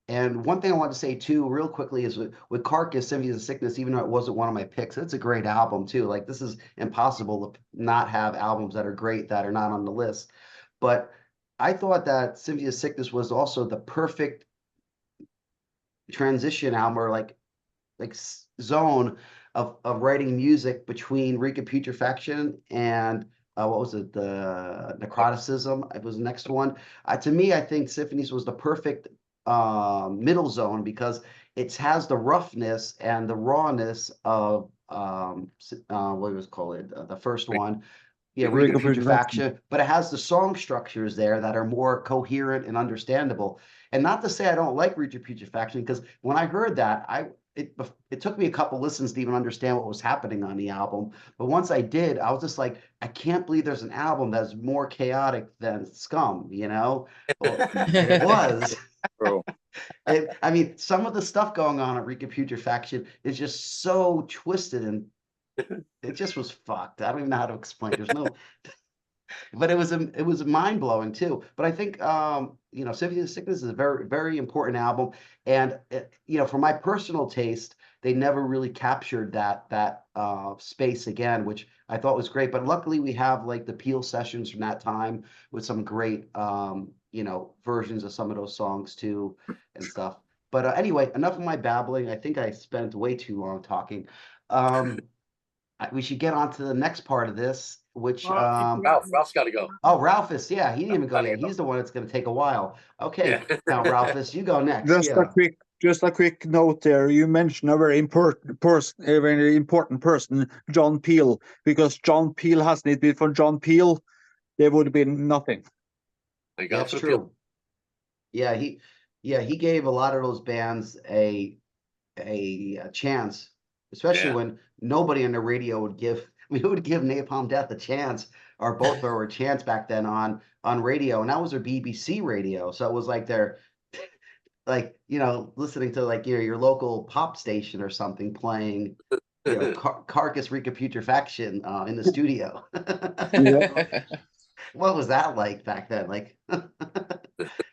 And one thing I want to say too, real quickly, is with Carcass, Symphonies of Sickness, even though it wasn't one of my picks, it's a great album too. Like this is impossible to not have albums that are great that are not on the list. But I thought that Symphony of Sickness was also the perfect transition album, or like zone of writing music between Recaputrefaction and what was it? The Necroticism. It was the next one. To me, I think Symphonies was the perfect middle zone because it has the roughness and the rawness of what was called the first one. Yeah, Recaputrefaction, but it has the song structures there that are more coherent and understandable. And not to say I don't like Recaputrefaction, because when I heard that, it took me a couple listens to even understand what was happening on the album. But once I did, I was just like, I can't believe there's an album that's more chaotic than Scum, you know? Well, it was. Bro. I mean, some of the stuff going on at Recaputrefaction is just so twisted and it just was fucked. I don't even know how to explain. There's no, but it was mind blowing too. But I think you know, Symphony of Sickness is a very, very important album, and you know, for my personal taste, they never really captured that space again, which I thought was great. But luckily, we have like the Peel sessions from that time with some great you know, versions of some of those songs too and stuff. But anyway, enough of my babbling. I think I spent way too long talking. We should get on to the next part of this, which Ralph's got to go. oh, Ralphus, yeah, he didn't even go Gotta yet. go. He's the one that's going to take a while. Okay, Yeah. Count Ralphus, you go next. Just a quick note there. You mentioned a very important person, John Peel, because John Peel hasn't it been for John Peel, there would have been nothing. That's true. Yeah, he gave a lot of those bands a chance, especially when nobody on the radio would give. We would give Napalm Death a chance, or both or a chance back then on radio, and that was their BBC radio. So it was like they're like, you know, listening to like your local pop station or something playing, you know, Carcass Recaputrefaction in the studio. What was that like back then? Like,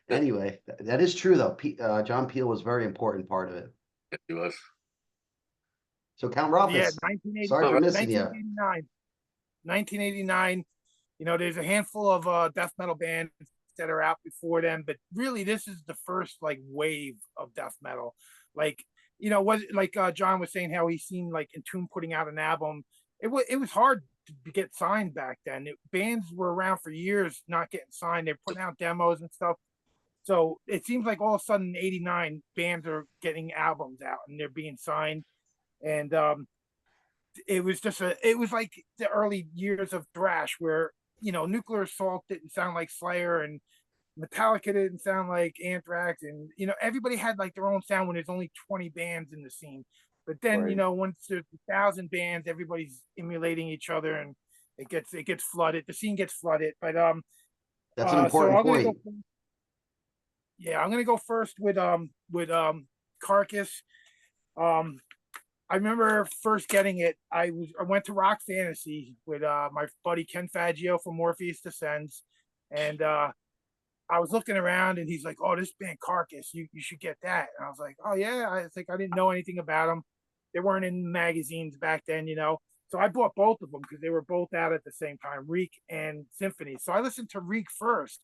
anyway, that is true though. John Peel was a very important part of it. He was. So Count Ralphus, Yeah, 1980, sorry for missing 1989. 1989. You know, there's a handful of death metal bands that are out before them, but really, this is the first like wave of death metal. Like, you know, what like John was saying, how he seen like Entomb putting out an album. It was hard to get signed back then. Bands were around for years not getting signed. They're putting out demos and stuff. So it seems like all of a sudden in '89, bands are getting albums out and they're being signed. And it was like the early years of thrash where, you know, Nuclear Assault didn't sound like Slayer and Metallica didn't sound like Anthrax, and you know, everybody had like their own sound when there's only 20 bands in the scene. But then, you know, once there's 1,000 bands, everybody's emulating each other and it gets flooded. The scene gets flooded. But that's an important point. I'm gonna go first with Carcass. I remember first getting it. I went to Rock Fantasy with my buddy Ken Faggio from Morpheus Descends, and I was looking around, and he's like, "Oh, this band Carcass, you should get that." And I was like, "Oh yeah," I didn't know anything about them. They weren't in magazines back then, you know. So I bought both of them because they were both out at the same time, Reek and Symphony. So I listened to Reek first,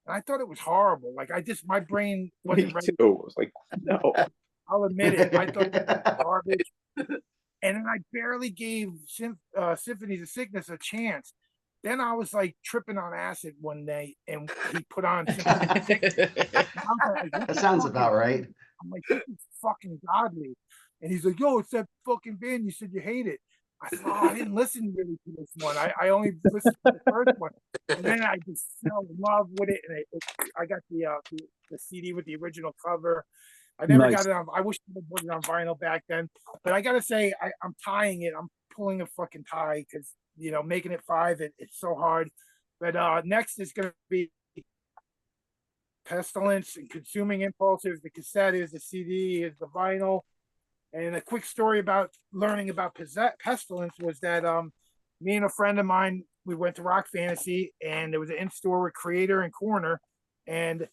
and I thought it was horrible. Like my brain wasn't ready. Too. It was like, no. I'll admit it. I thought it was garbage. And then I barely gave Symphony of Sickness a chance. Then I was like tripping on acid one day, and he put on Symphony of Sickness. That sounds about right. I'm like, this is fucking godly. And he's like, yo, it's that fucking band. You said you hate it. I said, oh, I didn't listen really to this one. I only listened to the first one. And then I just fell in love with it. And I got the CD with the original cover. I never got it on. I wish I would put it on vinyl back then. But I got to say, I'm tying it. I'm pulling a fucking tie because, you know, making it 5, it's so hard. But next is going to be Pestilence and Consuming Impulses. The cassette is the CD, is the vinyl. And a quick story about learning about Pestilence was that me and a friend of mine, we went to Rock Fantasy, and there was an in-store with Creator and Corner, and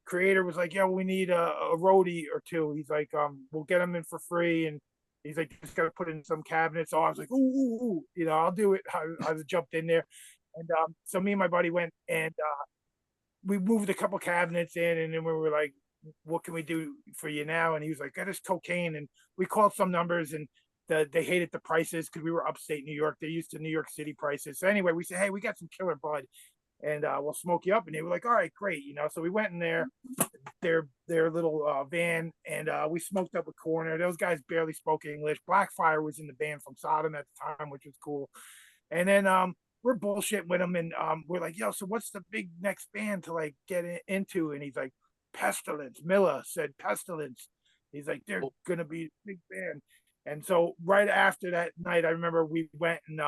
Creator was like, "Yeah, we need a roadie or two." He's like, "We'll get them in for free," and he's like, "Just got to put in some cabinets." So I was like, "Ooh, you know, I'll do it." I jumped in there, and so me and my buddy went, and we moved a couple cabinets in, and then we were like, "What can we do for you now?" And he was like, "Get us cocaine." And we called some numbers, and they hated the prices because we were upstate New York. They're used to New York City prices. So anyway, we said, "Hey, we got some killer bud, and we'll smoke you up." And they were like, "All right, great." You know, so we went in there, their little van, and we smoked up a corner. Those guys barely spoke English. Blackfire was in the band from Sodom at the time, which was cool. And then we're bullshitting with him, and we're like, "Yo, so what's the big next band to like get into?" And he's like, "Pestilence." Miller said Pestilence. He's like, they're gonna be a big band. And so right after that night, I remember we went and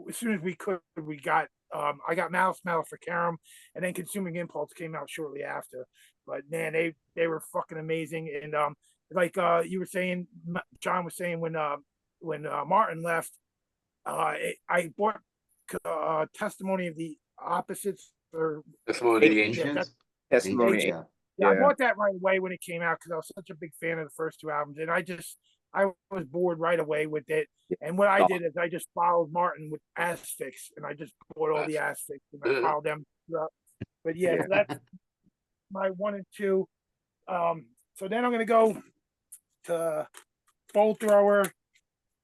as soon as we could, we got I got Malice Maleficarum, and then Consuming Impulse came out shortly after. But man, they were fucking amazing. And like you were saying, John was saying when Martin left, I bought Testimony of the Opposites or Testimony of the Ancients? Ancients. Testimony. Yeah. yeah, I bought that right away when it came out because I was such a big fan of the first two albums, and I was bored right away with it. And what I did is I just followed Martin with Asphyx, and I just bought all the Asphyx and I followed them throughout. But yeah, so that's my 1 and 2. So then I'm gonna go to Bolt Thrower.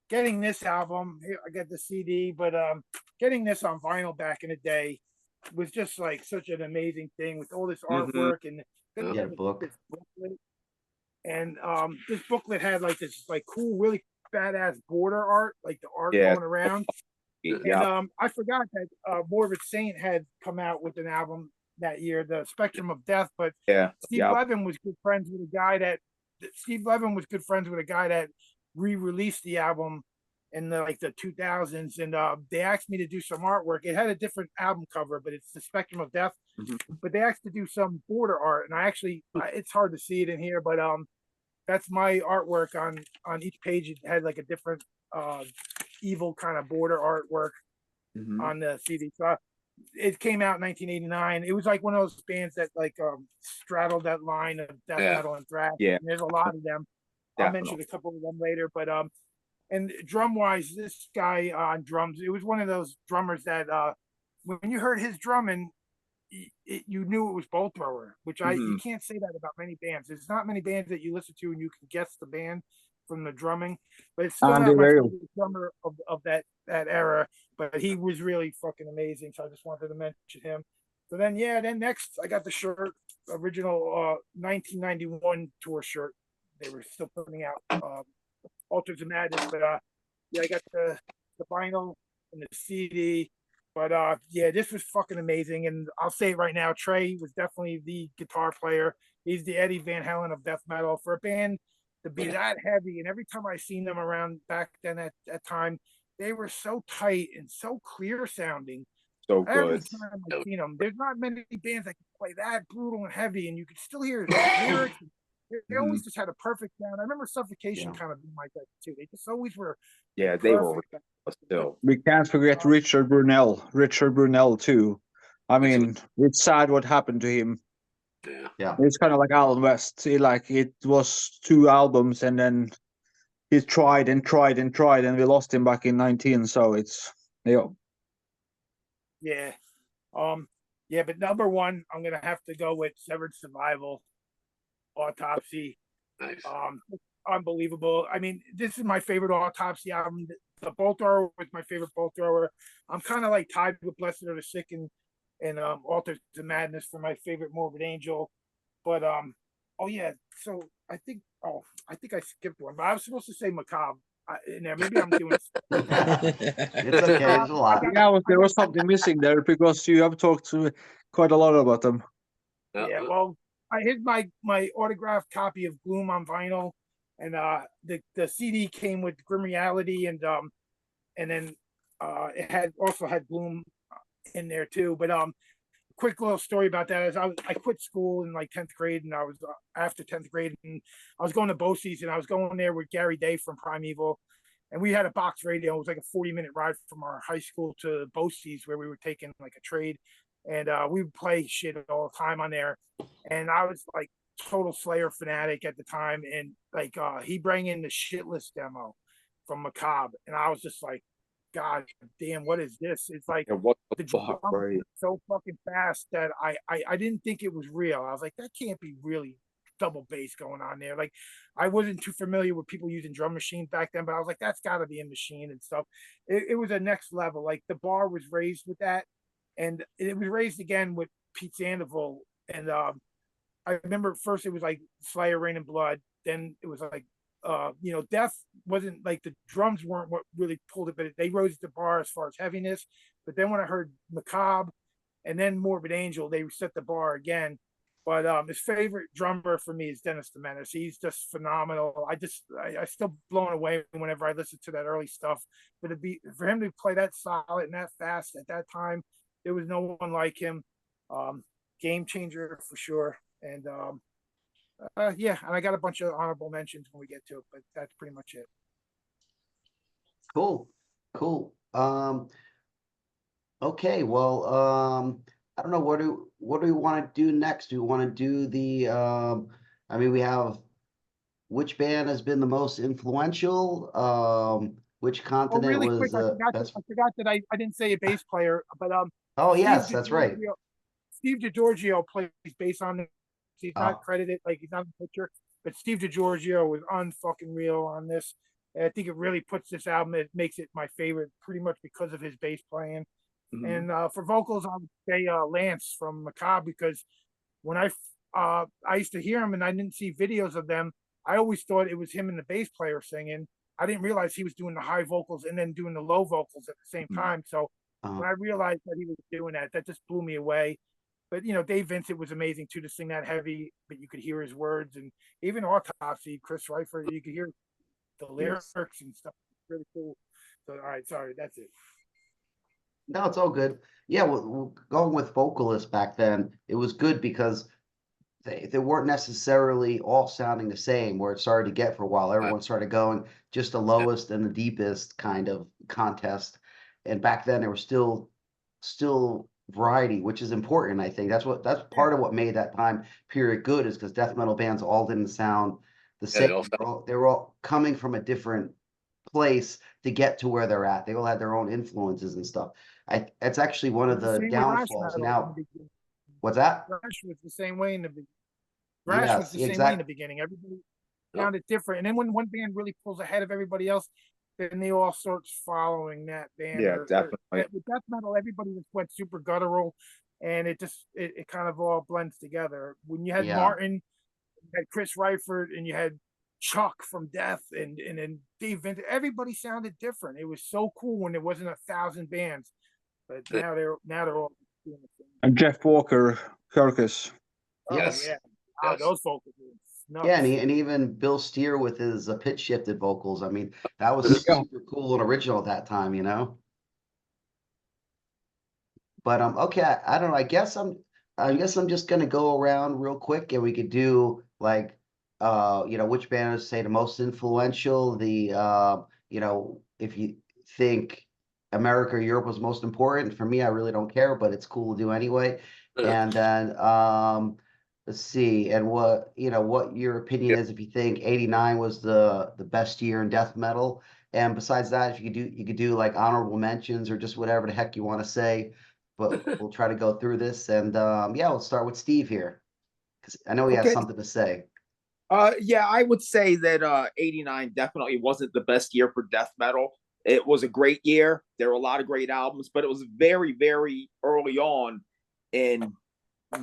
Getting this album, I got the CD, but getting this on vinyl back in the day was just like such an amazing thing with all this artwork and book. this booklet. And this booklet had like this like cool, really badass border art, like the art going around. And I forgot that Morbid Saint had come out with an album that year, the Spectrum of Death. But Steve Levan was good friends with a guy that re-released the album in the 2000s, and they asked me to do some artwork. It had a different album cover, but it's the Spectrum of Death. But they asked to do some border art, and I actually it's hard to see it in here, but that's my artwork on each page. It had like a different evil kind of border artwork on the CD. So it came out in 1989. It was like one of those bands that like straddled that line of death metal and thrash. And there's a lot of them. I'll mention a couple of them later, but and drum wise, this guy on drums, it was one of those drummers that when you heard his drumming, you knew it was Bolt Thrower, which you can't say that about many bands. There's not many bands that you listen to and you can guess the band from the drumming, but it's still not my favorite drummer of that era, but he was really fucking amazing. So I just wanted to mention him. So then next I got the shirt, original 1991 tour shirt. They were still putting out Altars of Madness, but I got the vinyl and the CD. But this was fucking amazing. And I'll say it right now, Trey was definitely the guitar player. He's the Eddie Van Halen of death metal. For a band to be that heavy, and every time I seen them around back then at that time, they were so tight and so clear sounding. So good. Every time I've seen them, there's not many bands that can play that brutal and heavy, and you could still hear his lyrics. They always just had a perfect sound. I remember Suffocation kind of being like that too. They just always were. Yeah, they were still. We can't forget Richard Brunel. Richard Brunel too. I mean, it's sad what happened to him. Yeah. It's kind of like Alan West. It was 2 albums, and then he tried and tried and tried, and we lost him back in 19. So it's Yeah. But number 1, I'm gonna have to go with Severed Survival. Autopsy. Nice. Unbelievable. I mean, this is my favorite Autopsy album. The Bolt Thrower was my favorite Bolt Thrower. I'm kind of like tied with Blessed Are the Sick and Altars of Madness for my favorite Morbid Angel. But so I think I skipped one, but I was supposed to say Macabre in there. Maybe I'm doing It's okay, there's a lot. there was something missing there because you have talked to quite a lot about them. Yeah, well, here's my autographed copy of Gloom on vinyl, and the CD came with Grim Reality, and then it had Gloom in there too. But quick little story about that is I quit school in like 10th grade, and I was after 10th grade, and I was going to Bosie's, and I was going there with Gary Day from Primeval, and we had a box radio. It was like a 40-minute ride from our high school to Bosie's, where we were taking like a trade. And we would play shit all the time on there. And I was like total Slayer fanatic at the time. And like he bring in the Shitless demo from Macabre. And I was just like, God damn, what is this? It's like the drum was so fucking fast that I didn't think it was real. I was like, that can't be really double bass going on there. Like I wasn't too familiar with people using drum machines back then, but I was like, that's gotta be a machine and stuff. It was a next level. Like the bar was raised with that. And it was raised again with Pete Sandoval. And I remember at first it was like Slayer, Rain and Blood. Then it was like, Death wasn't like the drums weren't what really pulled it, but they rose the bar as far as heaviness. But then when I heard Macabre and then Morbid Angel, they set the bar again. But his favorite drummer for me is Dennis the Menace. He's just phenomenal. I still blown away whenever I listen to that early stuff. But for him to play that solid and that fast at that time, there was no one like him. Game changer for sure. And yeah, and I got a bunch of honorable mentions when we get to it, but that's pretty much it. Cool. Okay, well, I don't know, what do we want to do next? Do we want to do the I mean, we have which band has been the most influential? Which continent really was quick, I forgot that I didn't say a bass player, but oh Steve yes, that's right. Steve DiGiorgio plays bass on this. He's not Oh. credited, like he's not in the picture, but Steve DiGiorgio was unfucking real on this. And I think it really puts this album, it makes it my favorite pretty much because of his bass playing. And for vocals, I would say Lance from Macabre, because when I used to hear him and I didn't see videos of them, I always thought it was him and the bass player singing. I didn't realize he was doing the high vocals and then doing the low vocals at the same time. So when I realized that he was doing that, that just blew me away. But Dave Vincent was amazing too, to sing that heavy, but you could hear his words. And even Autopsy, Chris Reifert, you could hear the lyrics and stuff. Really cool. So all right, sorry, that's it. No, it's all good. Yeah, well, going with vocalists back then, it was good because they weren't necessarily all sounding the same, where it started to get for a while. Everyone started going just the lowest and the deepest kind of contest. And back then there was still variety, which is important. I think that's part of what made that time period good, is because death metal bands all didn't sound the same. They were all coming from a place to get to where they're at. They all had their own influences and stuff. It's actually one of the downfalls now. What's that? Thrash was the same way in the beginning. Yes, Everybody sounded different. And then when one band really pulls ahead of everybody else, then they all starts following that band. Yeah, definitely. With death metal, everybody just went super guttural, and it kind of all blends together. When you had Martin, you had Chris Reifert, and you had Chuck from Death, and then Dave Vincent, everybody sounded different. It was so cool when there wasn't 1,000 bands, but now they're all doing the same. And Jeff Walker, Kirkus. Yes. Oh, yeah. Those vocals. Yeah, and even Bill Steer with his pitch shifted vocals. I mean, that was super cool and original at that time, But okay, I don't know. I guess I'm just gonna go around real quick, and we could do like which band is, say, the most influential. If you think America or Europe was most important. For me, I really don't care, but it's cool to do anyway. And then let's see, and what your opinion is, if you think 89 was the best year in death metal. And besides that, if you could do like honorable mentions or just whatever the heck you want to say. But we'll try to go through this, and we'll start with Steve here, because I know he has something to say. Yeah, I would say that 89 definitely wasn't the best year for death metal. It was a great year. There were a lot of great albums, but it was very, very early on in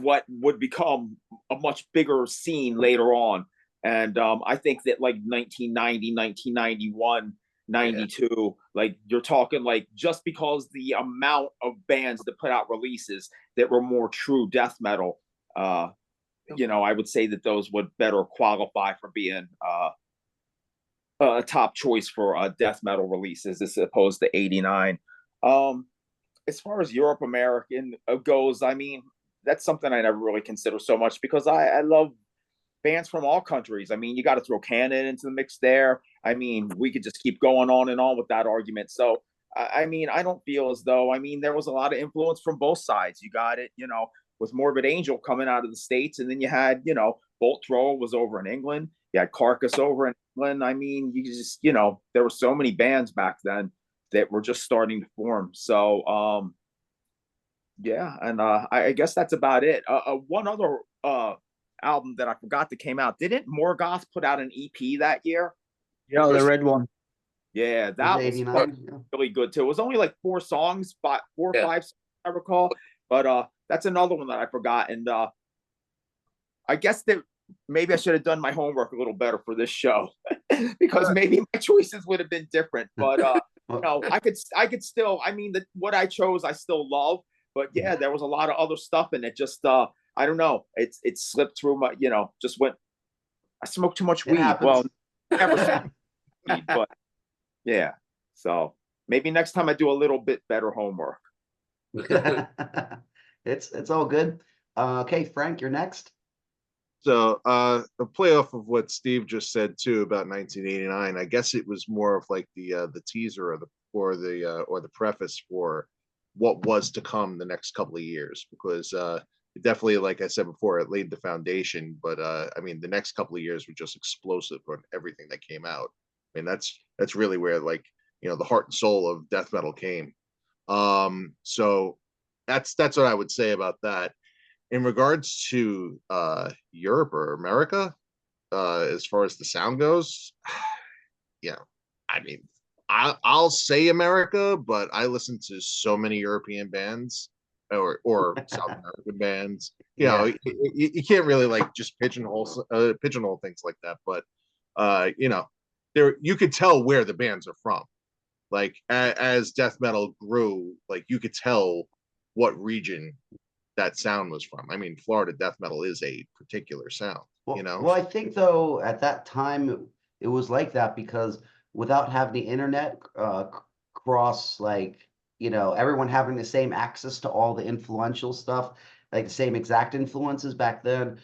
what would become a much bigger scene later on. And I think that like 1990, 1991, 92, like you're talking like, just because the amount of bands that put out releases that were more true death metal, I would say that those would better qualify for being a top choice for death metal releases as opposed to 89. As far as Europe American goes, I mean, that's something I never really consider so much, because I love bands from all countries. I mean, you got to throw Canada into the mix there. I mean, we could just keep going on and on with that argument. So, I mean, I don't feel as though, I mean, there was a lot of influence from both sides. You got it, with Morbid Angel coming out of the States, and then you had, Bolt Thrower was over in England. You had Carcass over in England. I mean, you just, there were so many bands back then that were just starting to form. So, yeah, and I guess that's about it. One other album that I forgot that came out. Didn't Morgoth put out an EP that year? Yeah, the red one. Yeah, that was really good too. It was only like 4 songs, but 4 or 5 songs, I recall. But that's another one that I forgot. And I guess that maybe I should have done my homework a little better for this show, because maybe my choices would have been different. But I could still, I mean, what I chose I still love. But yeah, there was a lot of other stuff in it. Just I don't know. It slipped through my, just went. I smoked too much It weed. happens. Well, never smoked weed, but yeah. So maybe next time I do a little bit better homework. It's all good. Okay, Frank, you're next. So a playoff of what Steve just said too about 1989. I guess it was more of like the teaser or the preface for what was to come the next couple of years, because it definitely, like I said before, it laid the foundation. But I mean, the next couple of years were just explosive on everything that came out. I mean, that's really where, like, the heart and soul of death metal came. So that's what I would say about that. In regards to Europe or America, as far as the sound goes, I mean, I'll say America, but I listen to so many European bands or South American bands. You can't really like just pigeonhole things like that. But there you could tell where the bands are from. Like as death metal grew, like you could tell what region that sound was from. I mean, Florida death metal is a particular sound, Well, I think though at that time it was like that because without having the internet cross, like, everyone having the same access to all the influential stuff, like the same exact influences back then,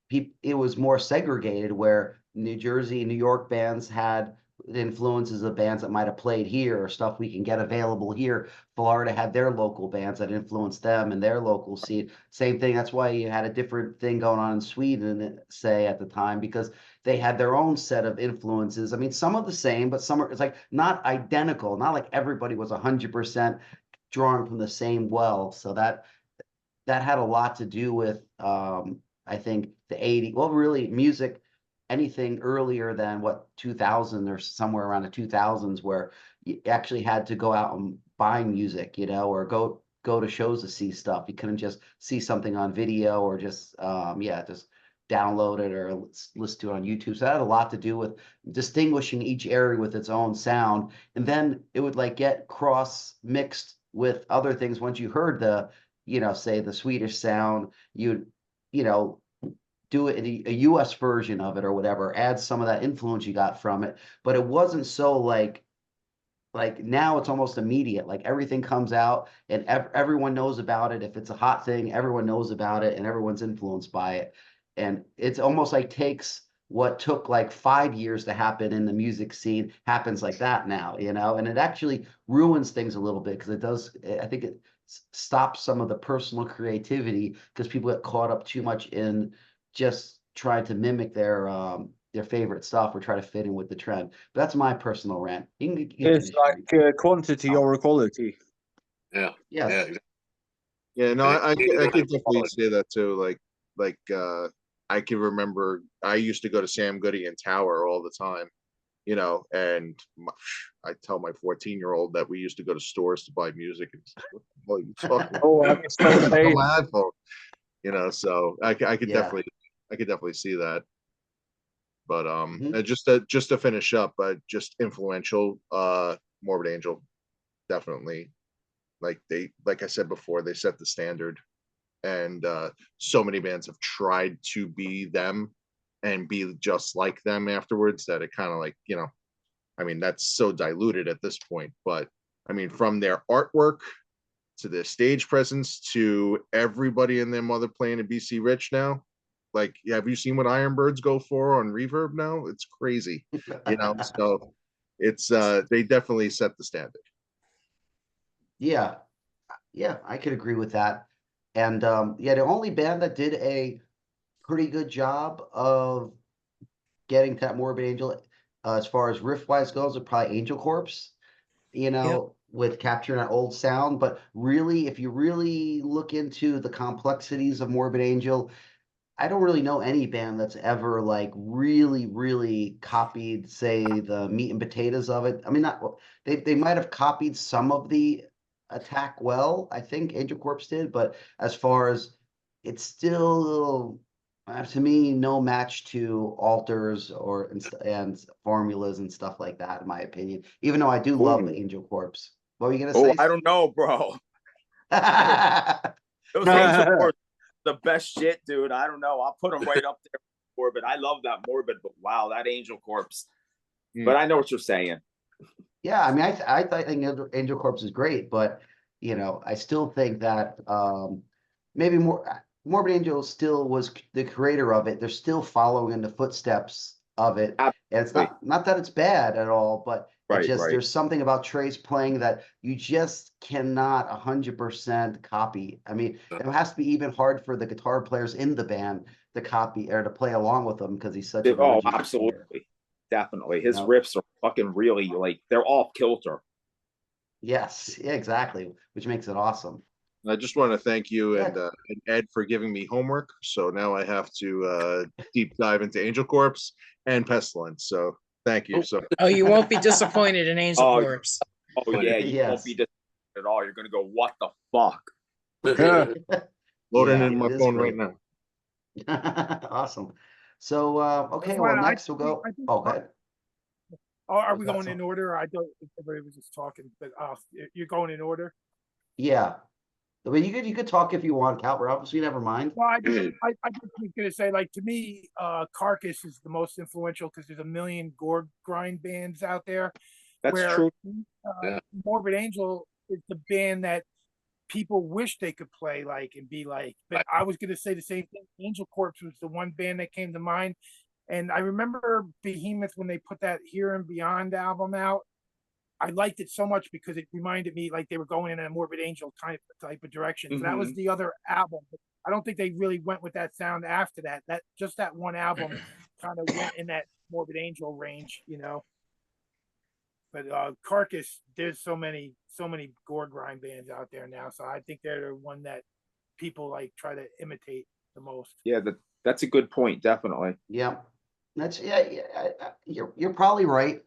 it was more segregated where New Jersey and New York bands had the influences of bands that might have played here or stuff we can get available here. Florida had their local bands that influenced them and their local scene. Same thing. That's why you had a different thing going on in Sweden, say, at the time, because they had their own set of influences. I mean, some of the same, but some are, it's like not identical. Not like everybody was 100% drawing from the same well. So that had a lot to do with, I think, the 80s. Well, really, music, anything earlier than 2000 or somewhere around the 2000s, where you actually had to go out and buy music, or go to shows to see stuff. You couldn't just see something on video or just just download it or listen to it on YouTube. So that had a lot to do with distinguishing each area with its own sound, and then it would like get cross mixed with other things. Once you heard the say the Swedish sound, you do it in a US version of it or whatever, add some of that influence you got from it. But it wasn't so like now it's almost immediate. Like everything comes out and everyone knows about it. If it's a hot thing, everyone knows about it and everyone's influenced by it. And it's almost like takes what took like 5 years to happen in the music scene happens like that now, and it actually ruins things a little bit because it does. I think it stops some of the personal creativity because people get caught up too much in just trying to mimic their favorite stuff or try to fit in with the trend. But that's my personal rant. It's like quantity over quality. Yeah. Yes. Yeah, no, I could definitely say that too. Like I can remember I used to go to Sam Goody and Tower all the time, and I tell my 14-year-old that we used to go to stores to buy music. And what are you talking about? Oh, I can still say my iPhone. So I could definitely see that. But just to finish up, just influential, Morbid Angel, definitely. Like I said before, they set the standard, and so many bands have tried to be them and be just like them afterwards that it kind of like, I mean, that's so diluted at this point. But I mean, from their artwork to their stage presence to everybody and their mother playing at BC Rich now. Like, have you seen what Ironbirds go for on Reverb now? It's crazy, So it's they definitely set the standard. Yeah, I could agree with that. And the only band that did a pretty good job of getting to that Morbid Angel, as far as riff wise goes, is probably Angel Corpse. With capturing that old sound. But really, if you really look into the complexities of Morbid Angel, I don't really know any band that's ever like really, really copied, say, the meat and potatoes of it. I mean, not they might have copied some of the attack well, I think Angel Corpse did, but as far as it's still to me no match to alters and formulas and stuff like that, in my opinion. Even though I do love Angel Corpse. What were you gonna say? I don't know, bro. Those Angel Corpse the best shit, dude. I don't know. I'll put them right up there. Morbid. I love that Morbid, but wow, that Angel Corpse. But I know what you're saying. Yeah, I mean, I think Angel Corpse is great, but you know, I still think that maybe Morbid Angel still was the creator of it. They're still following in the footsteps of it. And it's not that it's bad at all, but it just there's something about Trace playing that you just cannot 100% copy. I mean, it has to be even hard for the guitar players in the band to copy or to play along with him because he's such a absolutely player. Definitely. His riffs are fucking really like they're off kilter. Yes, yeah, exactly, which makes it awesome. I just want to thank you and Ed for giving me homework. So now I have to deep dive into Angel Corpse and Pestilence. So thank you. So you won't be disappointed in Angel Corpse. Oh yeah, you won't be disappointed at all. You're gonna go, what the fuck? Loading in my phone right now. Awesome. So okay, well next we'll go. Oh, go ahead. Are we going in order? I don't. Everybody was just talking, but you're going in order. Yeah. I mean, you could talk if you want, Calvert. Obviously, never mind. Well, I just was gonna say, like, to me, Carcass is the most influential because there's a million gore grind bands out there. That's true. Morbid Angel is the band that people wish they could play like and be like. But I was gonna say the same thing. Angel Corpse was the one band that came to mind. And I remember Behemoth when they put that Here and Beyond album out. I liked it so much because it reminded me like they were going in a Morbid Angel type of direction. So that was the other album. But I don't think they really went with that sound after that. That one album kind of went in that Morbid Angel range, you know. But Carcass, there's so many gore grind bands out there now. So I think they're the one that people like try to imitate the most. Yeah, that's a good point. Definitely. Yeah. That's you're probably right.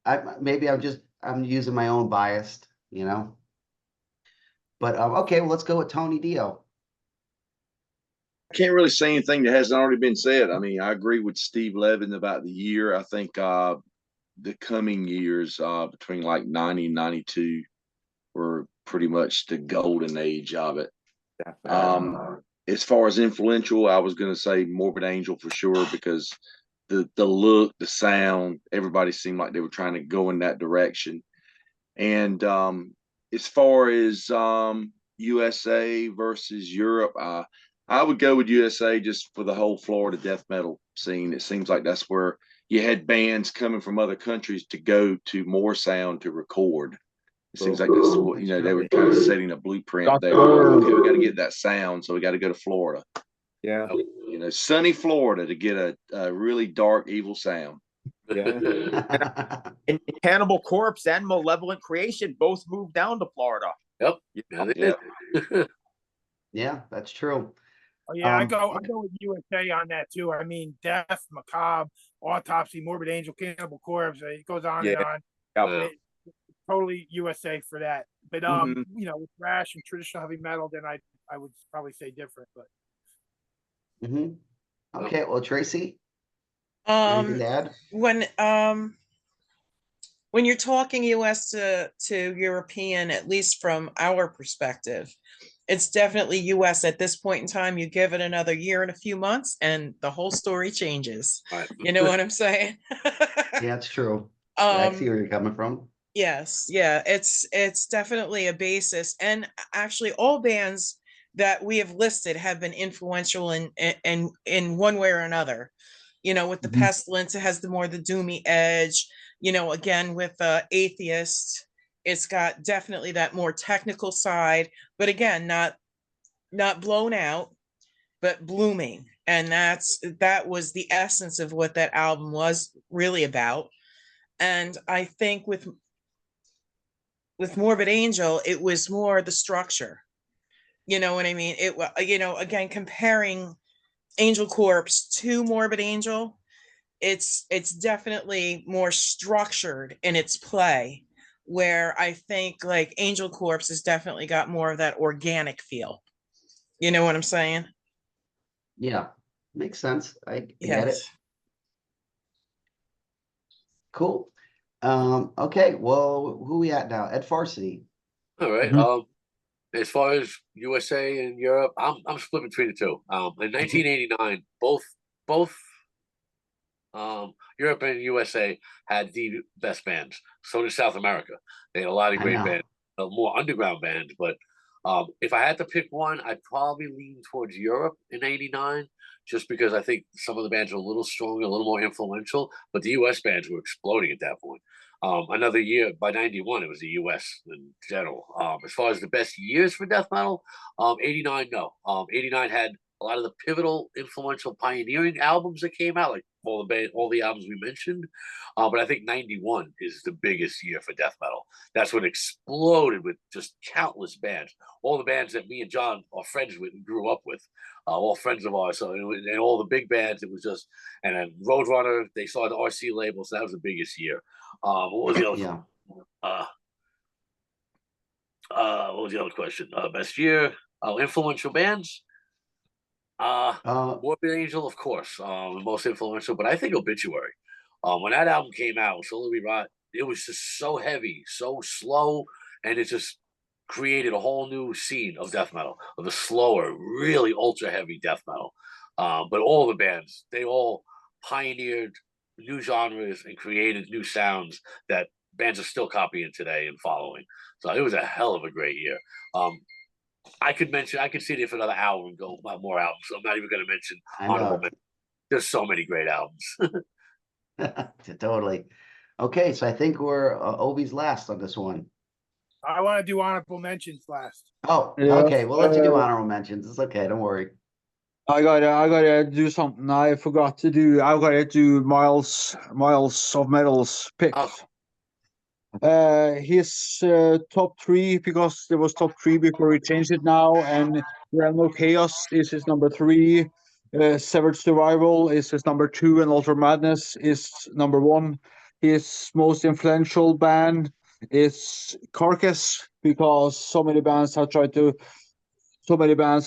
I'm using my own bias, you know. But okay, well, let's go with Tony Dio. I can't really say anything that hasn't already been said. I mean, I agree with Steve Levan about the year. I think the coming years between like 90 and 92 were pretty much the golden age of it. As far as influential, I was going to say Morbid Angel for sure because the look, the sound, everybody seemed like they were trying to go in that direction. And as far as USA versus Europe, I would go with USA just for the whole Florida death metal scene. It seems like that's where you had bands coming from other countries to go to more sound to record. It seems like that's what, you know, they were kind of setting a blueprint there. Okay, we got to get that sound, so we got to go to Florida. Yeah. You know, sunny Florida to get a really dark, evil sound. Yeah. and Cannibal Corpse and Malevolent Creation both moved down to Florida. Yep. Yeah, yeah, that's true. Oh, yeah, I go with USA on that too. I mean, Death, Macabre, Autopsy, Morbid Angel, Cannibal Corpse. It goes on and on. Yeah. Totally USA for that. But you know, with thrash and traditional heavy metal, then I would probably say different. But okay, well, Tracy, anything to add? When you're talking US to European, at least from our perspective, it's definitely US at this point in time. You give it another year and a few months and the whole story changes. You know what I'm saying? Yeah, it's true. I see where you're coming from. Yes, yeah, it's definitely a basis. And actually all bands that we have listed have been influential in one way or another. You know, with the Pestilence, it has the doomy edge. You know, again with Atheist, it's got definitely that more technical side, but again, not blown out, but blooming. And that was the essence of what that album was really about. And I think with Morbid Angel, it was more the structure. You know what I mean? It, you know, again, comparing Angel Corpse to Morbid Angel, it's definitely more structured in its play, where I think like Angel Corpse has definitely got more of that organic feel. You know what I'm saying? Yeah, makes sense. I get it. Cool. Okay, well, who we at now? Ed Varsity. All right. as far as USA and Europe, I'm split between the two. In 1989, both Europe and USA had the best bands. So did South America. They had a lot of I great know. bands, more underground bands. But if I had to pick one, I'd probably lean towards Europe in '89, just because I think some of the bands are a little stronger, a little more influential. But the US bands were exploding at that point. Another year by '91, it was the US in general. As far as the best years for death metal, '89, no. '89 had a lot of the pivotal, influential, pioneering albums that came out, like all the albums we mentioned. But I think '91 is the biggest year for death metal. That's when it exploded with just countless bands. All the bands that me and John are friends with and grew up with, all friends of ours. So and all the big bands, it was just, and then Roadrunner, they saw the RC label, so that was the biggest year. What was the other? Yeah. What was the other question? Best year? Oh, influential bands. Morbid Angel, of course, the most influential, but I think Obituary. When that album came out, Slowly We Rot, it was just so heavy, so slow, and it just created a whole new scene of death metal, of the slower, really ultra heavy death metal. But all the bands, they all pioneered new genres and created new sounds that bands are still copying today and following. So it was a hell of a great year. I could sit here for another hour and go about more albums. So I'm not even going to mention I honorable know. mentions. There's so many great albums. Totally. Okay, so I think we're Obie's last on this one. I want to do honorable mentions last. Oh, Yeah, okay. We'll let you do honorable mentions. It's okay. Don't worry. I gotta do something I forgot to do. I gotta do Miles of Metal's pick. Oh. His top three, because there was top three before he changed it now, and Realm of Chaos is his number three. Severed Survival is his number two, and Ultra Madness is number one. His most influential band is Carcass, because so many bands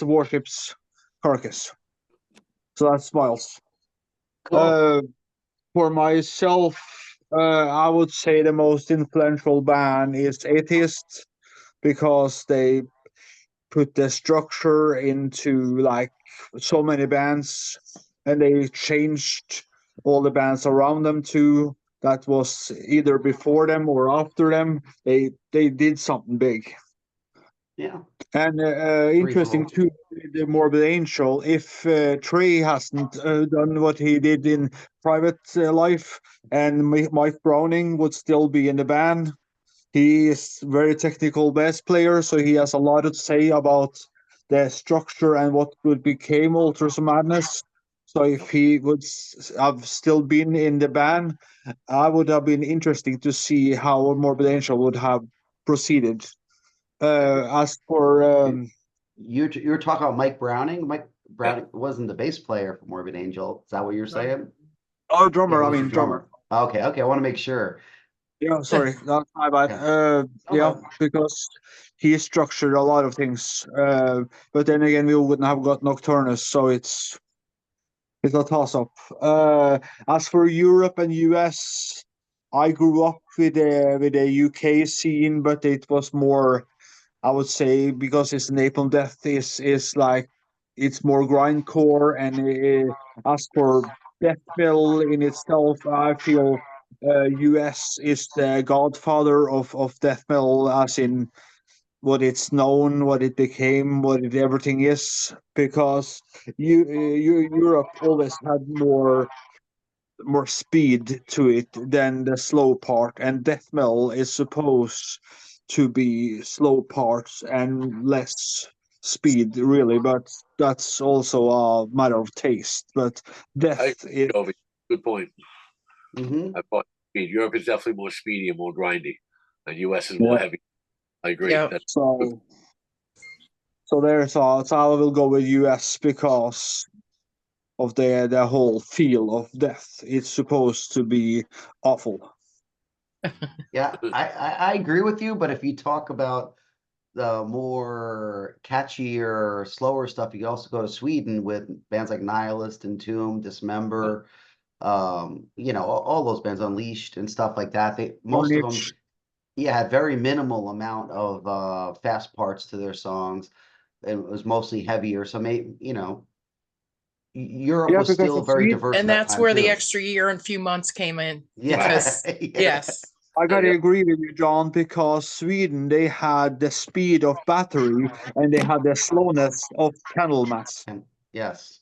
worships Carcass. So that's Miles. Cool. For myself, I would say the most influential band is Atheist, because they put the structure into like so many bands, and they changed all the bands around them too. That was either before them or after them. They did something big. Yeah. And interesting too, the Morbid Angel. If Trey hasn't done what he did in private life, and Mike Browning would still be in the band. He is very technical bass player, so he has a lot to say about the structure and what would became Ultras of Madness. So if he would have still been in the band, I would have been interesting to see how Morbid Angel would have proceeded. As for You're talking about Mike Browning. Mike Browning wasn't the bass player for Morbid Angel. Is that what you're saying? drummer, Yeah, I he's the mean drummer. Okay, I want to make sure. Yeah, sorry, that's my bad. Yeah, because he structured a lot of things. But then again, we wouldn't have got Nocturnus, so it's a toss-up. As for Europe and US, I grew up with the UK scene, but it was more, I would say, because it's Napalm Death is like it's more grindcore, and as for death metal in itself, I feel US is the godfather of death metal, as in what it's known, what it became, everything is, because Europe always had more speed to it than the slow part, and death metal is supposed to be slow parts and less speed, really, but that's also a matter of taste. But death is Good point. Mm-hmm. I thought Europe is definitely more speedy and more grindy, and US is more heavy. I agree. Yeah. So so I will go with US because of the whole feel of death. It's supposed to be awful. Yeah, I agree with you, but if you talk about the more catchier, slower stuff, you can also go to Sweden with bands like Nihilist, Entomb, Dismember, all those bands, Unleashed and stuff like that. Most of them, yeah, had very minimal amount of fast parts to their songs. And it was mostly heavier. So maybe, you know, Europe Yeah, was because still of very Sweden, diverse And at that that's time where the too. extra year and few months came in. Yeah. Because, Yeah. yes. I gotta Yeah. agree with you, John, because Sweden, they had the speed of battery and they had the slowness of Candlemass. And yes.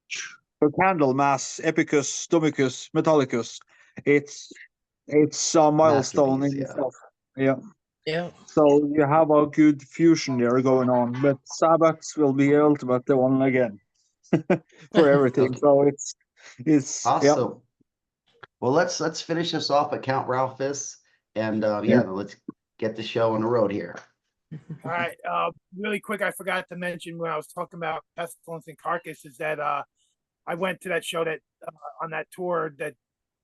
So Candlemass, Epicus, Stomachus, Metallicus, it's a milestone Masterpiece, in yeah. itself. Yeah. Yeah. So you have a good fusion there going on, but Sabbath will be the ultimate one again for everything. Okay. So it's yeah. Awesome. Well, let's finish this off at Count Ralphus, and yeah, let's get the show on the road here. All right. Really quick, I forgot to mention when I was talking about Pestilence and Carcass is that I went to that show that on that tour that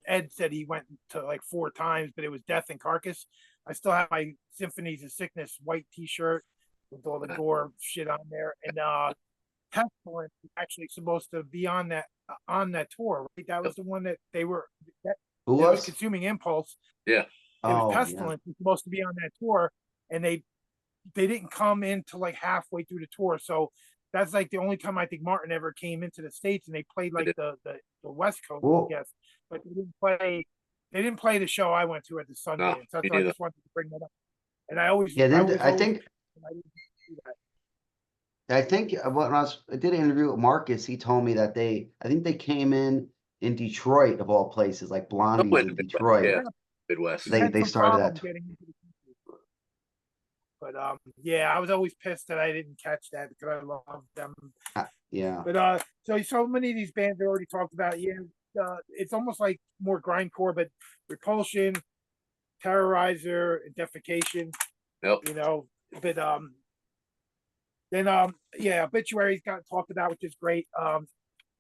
Ed said he went to like 4 times, but it was Death and Carcass. I still have my Symphonies of Sickness white T-shirt with all the gore shit on there, and Pestilence was actually supposed to be on that tour. Right? That was the one that they were. Who It was was? Consuming Impulse. Yeah. It was Oh, yeah. Pestilence was supposed to be on that tour, and they didn't come into like halfway through the tour. So that's like the only time I think Martin ever came into the States, and they played like the West Coast, Cool. yes, but they didn't play the show I went to at the Sundance. No, That's me why I neither. just wanted to bring that up. And I always, Yeah, I then was I always, think I didn't do that. when I did an interview with Marcus, he told me that I think they came in Detroit of all places, like Somewhere Blondie's in in the Midwest. Detroit. Yeah, Midwest. They Had they some started problem that. getting into the country. But yeah, I was always pissed that I didn't catch that because I love them. Yeah. But so many of these bands I already talked about. Yeah, it's almost like more grindcore, but Repulsion, Terrorizer, Defecation. Yep. You know, but then yeah, Obituaries got talked about, which is great.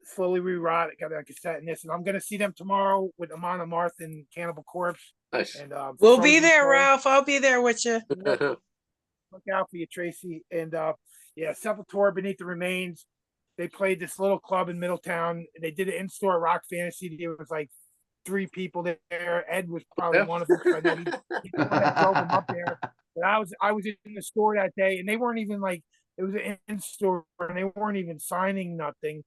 Slowly Rerot, got a cassette in this, and I'm gonna see them tomorrow with Amon Amarth and Cannibal Corpse. Nice. And We'll be Frozen there, Soul. Ralph. I'll be there with you. Look out for you, Tracy. And yeah, Sepultura, Beneath the Remains. They played this little club in Middletown. They did an in-store rock fantasy. There was like 3 people there. Ed was probably one of them. So I know he's the one that drove them up there. But I was in the store that day, and they weren't even like, it was an in-store, and they weren't even signing nothing.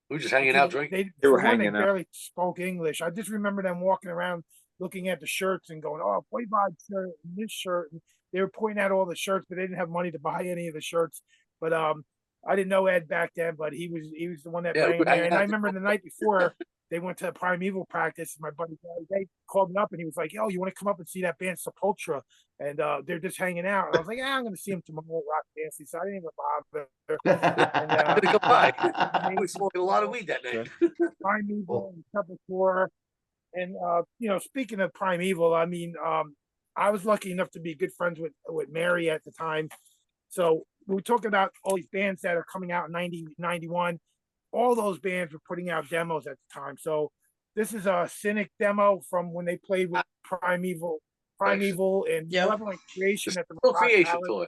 We were just hanging out, drinking. They were for one, hanging out. barely spoke English. I just remember them walking around looking at the shirts and going, "Oh, Voivod shirt and this shirt." And they were pointing out all the shirts, but they didn't have money to buy any of the shirts. But I didn't know Ed back then, but he was the one that Yeah, brought we him there. hanging And I out. remember the night before they went to Primeval practice. My buddy they called me up and he was like, "Yo, you want to come up and see that band Sepultura?" And they're just hanging out. And I was like, "Yeah, I'm going to see them tomorrow at Rock Fantasy." So I didn't even bother. And I'm gonna come by. We were smoking a lot of weed that night. Primeval and Sepultura. And you know, speaking of Primeval, I mean, I was lucky enough to be good friends with Mary at the time. So we're talking about all these bands that are coming out in 90, 91. All those bands were putting out demos at the time. So this is a Cynic demo from when they played with Primeval and Yep. Malevolent Creation The at the Full Rock Creation Palace. tour.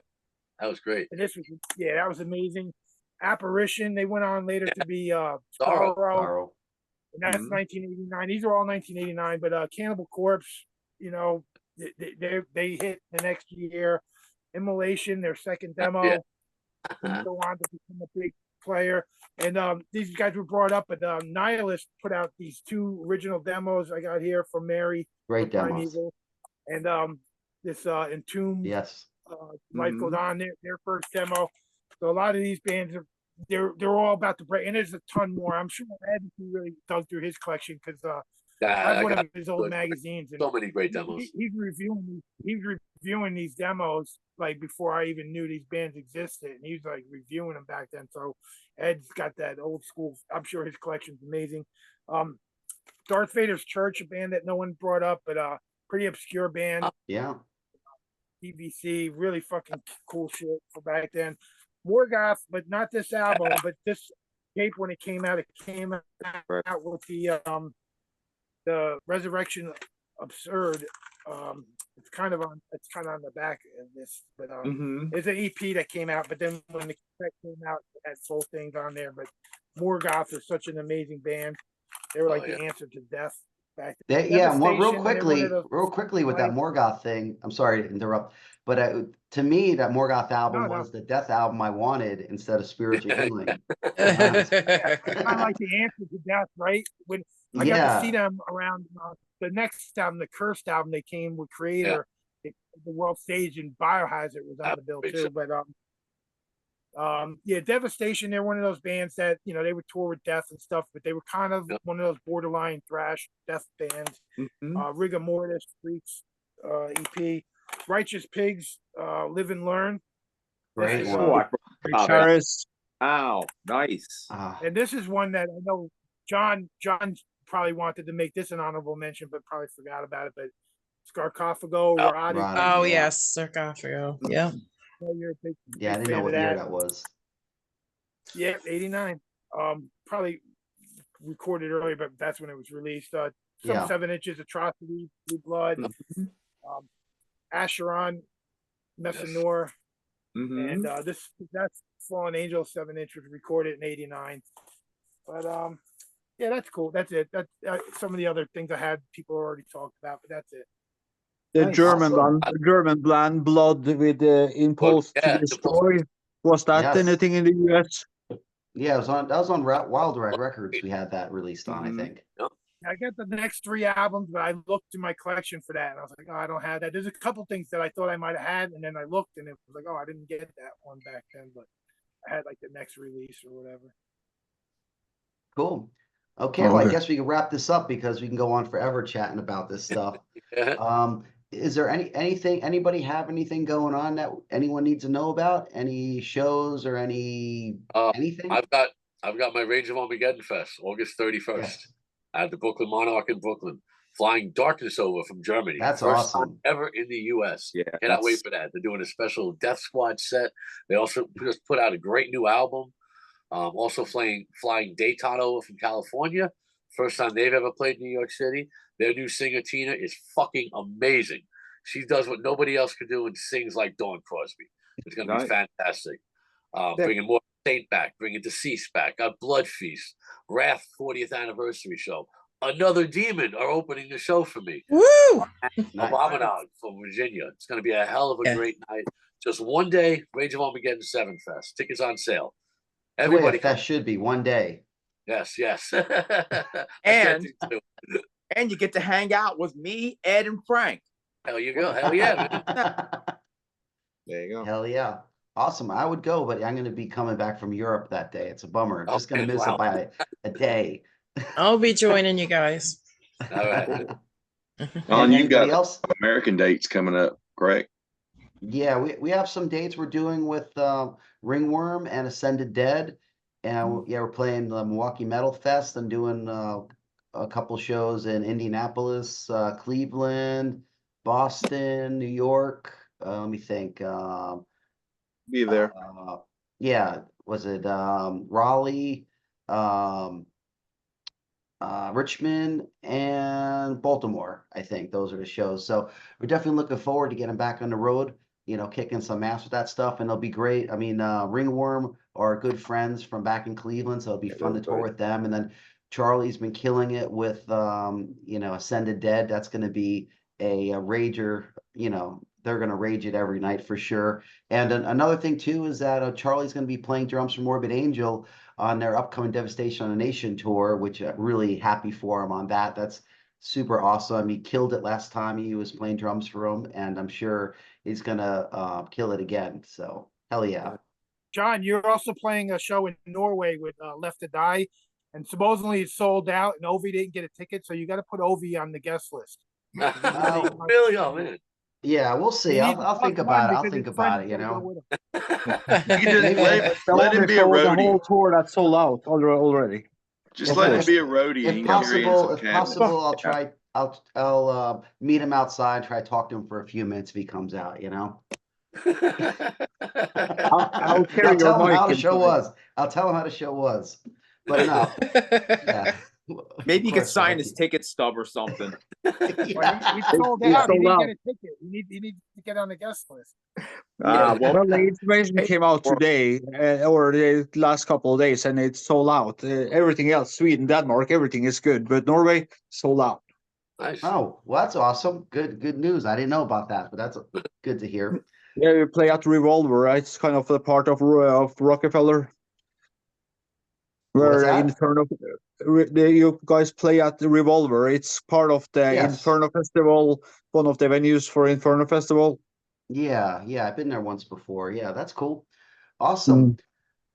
That was great. And this was, yeah, that was amazing. Apparition, they went on later to be Sorrow. Sorrow. and that's 1989. These are all 1989. But Cannibal Corpse, you know, they hit the next year. Immolation, their second demo, Yeah. go on to become a big player. And these guys were brought up, but Nihilist put out these 2 original demos I got here from Mary. Great from demos. Primeval. And this Entombed, Yes. Life Goes On, their first demo. So a lot of these bands are they're all about to break, and there's a ton more. I'm sure Ed really dug through his collection because I have one of his old magazines, and so many great demos. he's reviewing these demos like before I even knew these bands existed, and he was like reviewing them back then. So Ed's got that old school. I'm sure his collection's amazing. Darth Vader's Church, a band that no one brought up, but pretty obscure band. Yeah. BBC, really fucking cool shit for back then. Morgoth, but not this album, but this tape when it came out out with the Resurrection Absurd. It's kind of on the back of this, but it's an EP that came out. But then when the cassette came out, it had Soul Things on there. But Morgoth is such an amazing band. They were like the answer to Death back They, yeah, real Devastation, they're one of those- real quickly with that Morgoth thing. I'm sorry to interrupt, but to me, that Morgoth album No. was the death album I wanted instead of Spiritual Healing. Kind of like the answer to death, right? When I got to see them around the next album, the Cursed album, they came with Creator, the world stage, and Biohazard was on the bill too. But yeah, Devastation, they're one of those bands that, you know, they would tour with Death and stuff, but they were kind of one of those borderline thrash death bands. Rigor Mortis, Freaks, EP, Righteous Pigs, Live and Learn. Great This is, one. Paris. Wow, nice. And this is one that I know John probably wanted to make this an honorable mention, but probably forgot about it. But Sarcophago, Rotted. Oh yes, Sarcophago. Yeah. Yeah, I didn't know what year that was. Yeah, 89. Probably recorded early, but that's when it was released. Some 7 Inches, Atrocity, Blue Blood, Acheron, Messinor, and that's Fallen Angel 7 Inch was recorded in 89. But yeah, that's cool. That's it. That's some of the other things I had people already talked about, but that's it. The Nice. German Awesome. one, the German band Blood with the Impulse to Destroy. Was that anything in the US? Yeah, that was on Wild Ride Records. We had that released on, I think. I got the next 3 albums, but I looked in my collection for that, and I was like, oh, I don't have that. There's a couple things that I thought I might have had, and then I looked, and it was like, oh, I didn't get that one back then, but I had like the next release or whatever. Cool. Okay, well, I guess we can wrap this up because we can go on forever chatting about this stuff. Is there anything, anybody have anything going on that anyone needs to know about? Any shows or anything? I've got my Rage of Armageddon Fest, August 31st, at the Brooklyn Monarch in Brooklyn, flying Darkness over from Germany. That's First awesome. time ever in the US. Cannot wait for that. They're doing a special Death Squad set. They also just put out a great new album. Also flying Daytona over from California. First time they've ever played in New York City. Their new singer, Tina, is fucking amazing. She does what nobody else could do and sings like Dawn Crosby. It's going to be fantastic. Bringing more Saint back, bringing Deceased back. Got Blood Feast, Wrath 40th anniversary show. Another Demon are opening the show for me. Woo! Abominage from Virginia. It's going to be a hell of a great night. Just one day, Rage of Armageddon 7 Fest. Tickets on sale. Everybody, that should be one day. Yes. And you get to hang out with me, Ed, and Frank. Hell you go. Hell yeah, man. There you go. Hell yeah. Awesome. I would go, but I'm going to be coming back from Europe that day. It's a bummer. I'm just going to miss it by a day. I'll be joining you guys. All right. You've got American dates coming up, correct? Yeah, we have some dates we're doing with Ringworm and Ascended Dead. And we're playing the Milwaukee Metal Fest and doing a couple shows in Indianapolis, Cleveland, Boston, New York. Let me think. Be there. Was it Raleigh, Richmond, and Baltimore? I think those are the shows. So we're definitely looking forward to getting back on the road, kicking some ass with that stuff, and it'll be great. I mean, Ringworm are good friends from back in Cleveland, so it'll be fun to tour with them. And then Charlie's been killing it with, Ascended Dead. That's going to be a rager. They're going to rage it every night for sure. And another thing too is that Charlie's going to be playing drums for Morbid Angel on their upcoming Devastation on a Nation tour, which I'm really happy for him on that. That's super awesome. He killed it last time he was playing drums for him, and I'm sure he's going to kill it again. So hell yeah. John, you're also playing a show in Norway with Left to Die, and supposedly it's sold out, and Obie didn't get a ticket, so you got to put Obie on the guest list. Really? Oh, man. Yeah, we'll see. I'll think about it. I'll think about it, You just let him be a roadie. The whole tour that's sold out already. Just let him be a roadie. If possible, I'll try. I'll meet him outside and try to talk to him for a few minutes if he comes out. I'll carry tell him how the show was. I'll tell him how the show was. But no. Yeah. Maybe you could sign his ticket stub or something. He's sold out. He didn't get a ticket. He needs to get on the guest list. Well, the information came out today or the last couple of days, and it's sold out. Everything else, Sweden, Denmark, everything is good, but Norway sold out. Nice. Oh, well, that's awesome. Good news. I didn't know about that, but that's good to hear. Yeah, you play at Revolver, right? It's kind of a part of Rockefeller, What's where that? Inferno. You guys play at the Revolver. It's part of the Yes. Inferno Festival, one of the venues for Inferno Festival. Yeah, I've been there once before. Yeah, that's cool. Awesome.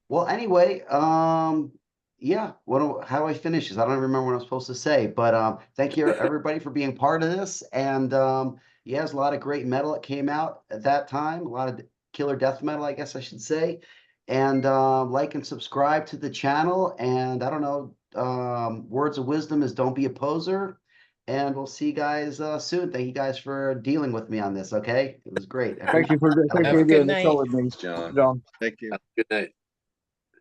Well, anyway, yeah, how do I finish this? I don't even remember what I'm supposed to say, but thank you everybody for being part of this. And yeah, there's a lot of great metal that came out at that time, a lot of killer death metal, I guess I should say. And like and subscribe to the channel. And I don't know, words of wisdom is don't be a poser. And we'll see you guys soon. Thank you guys for dealing with me on this. Okay, it was great. Thank you for Have a good doing the night. show with me, John. John. Thank you. Good night.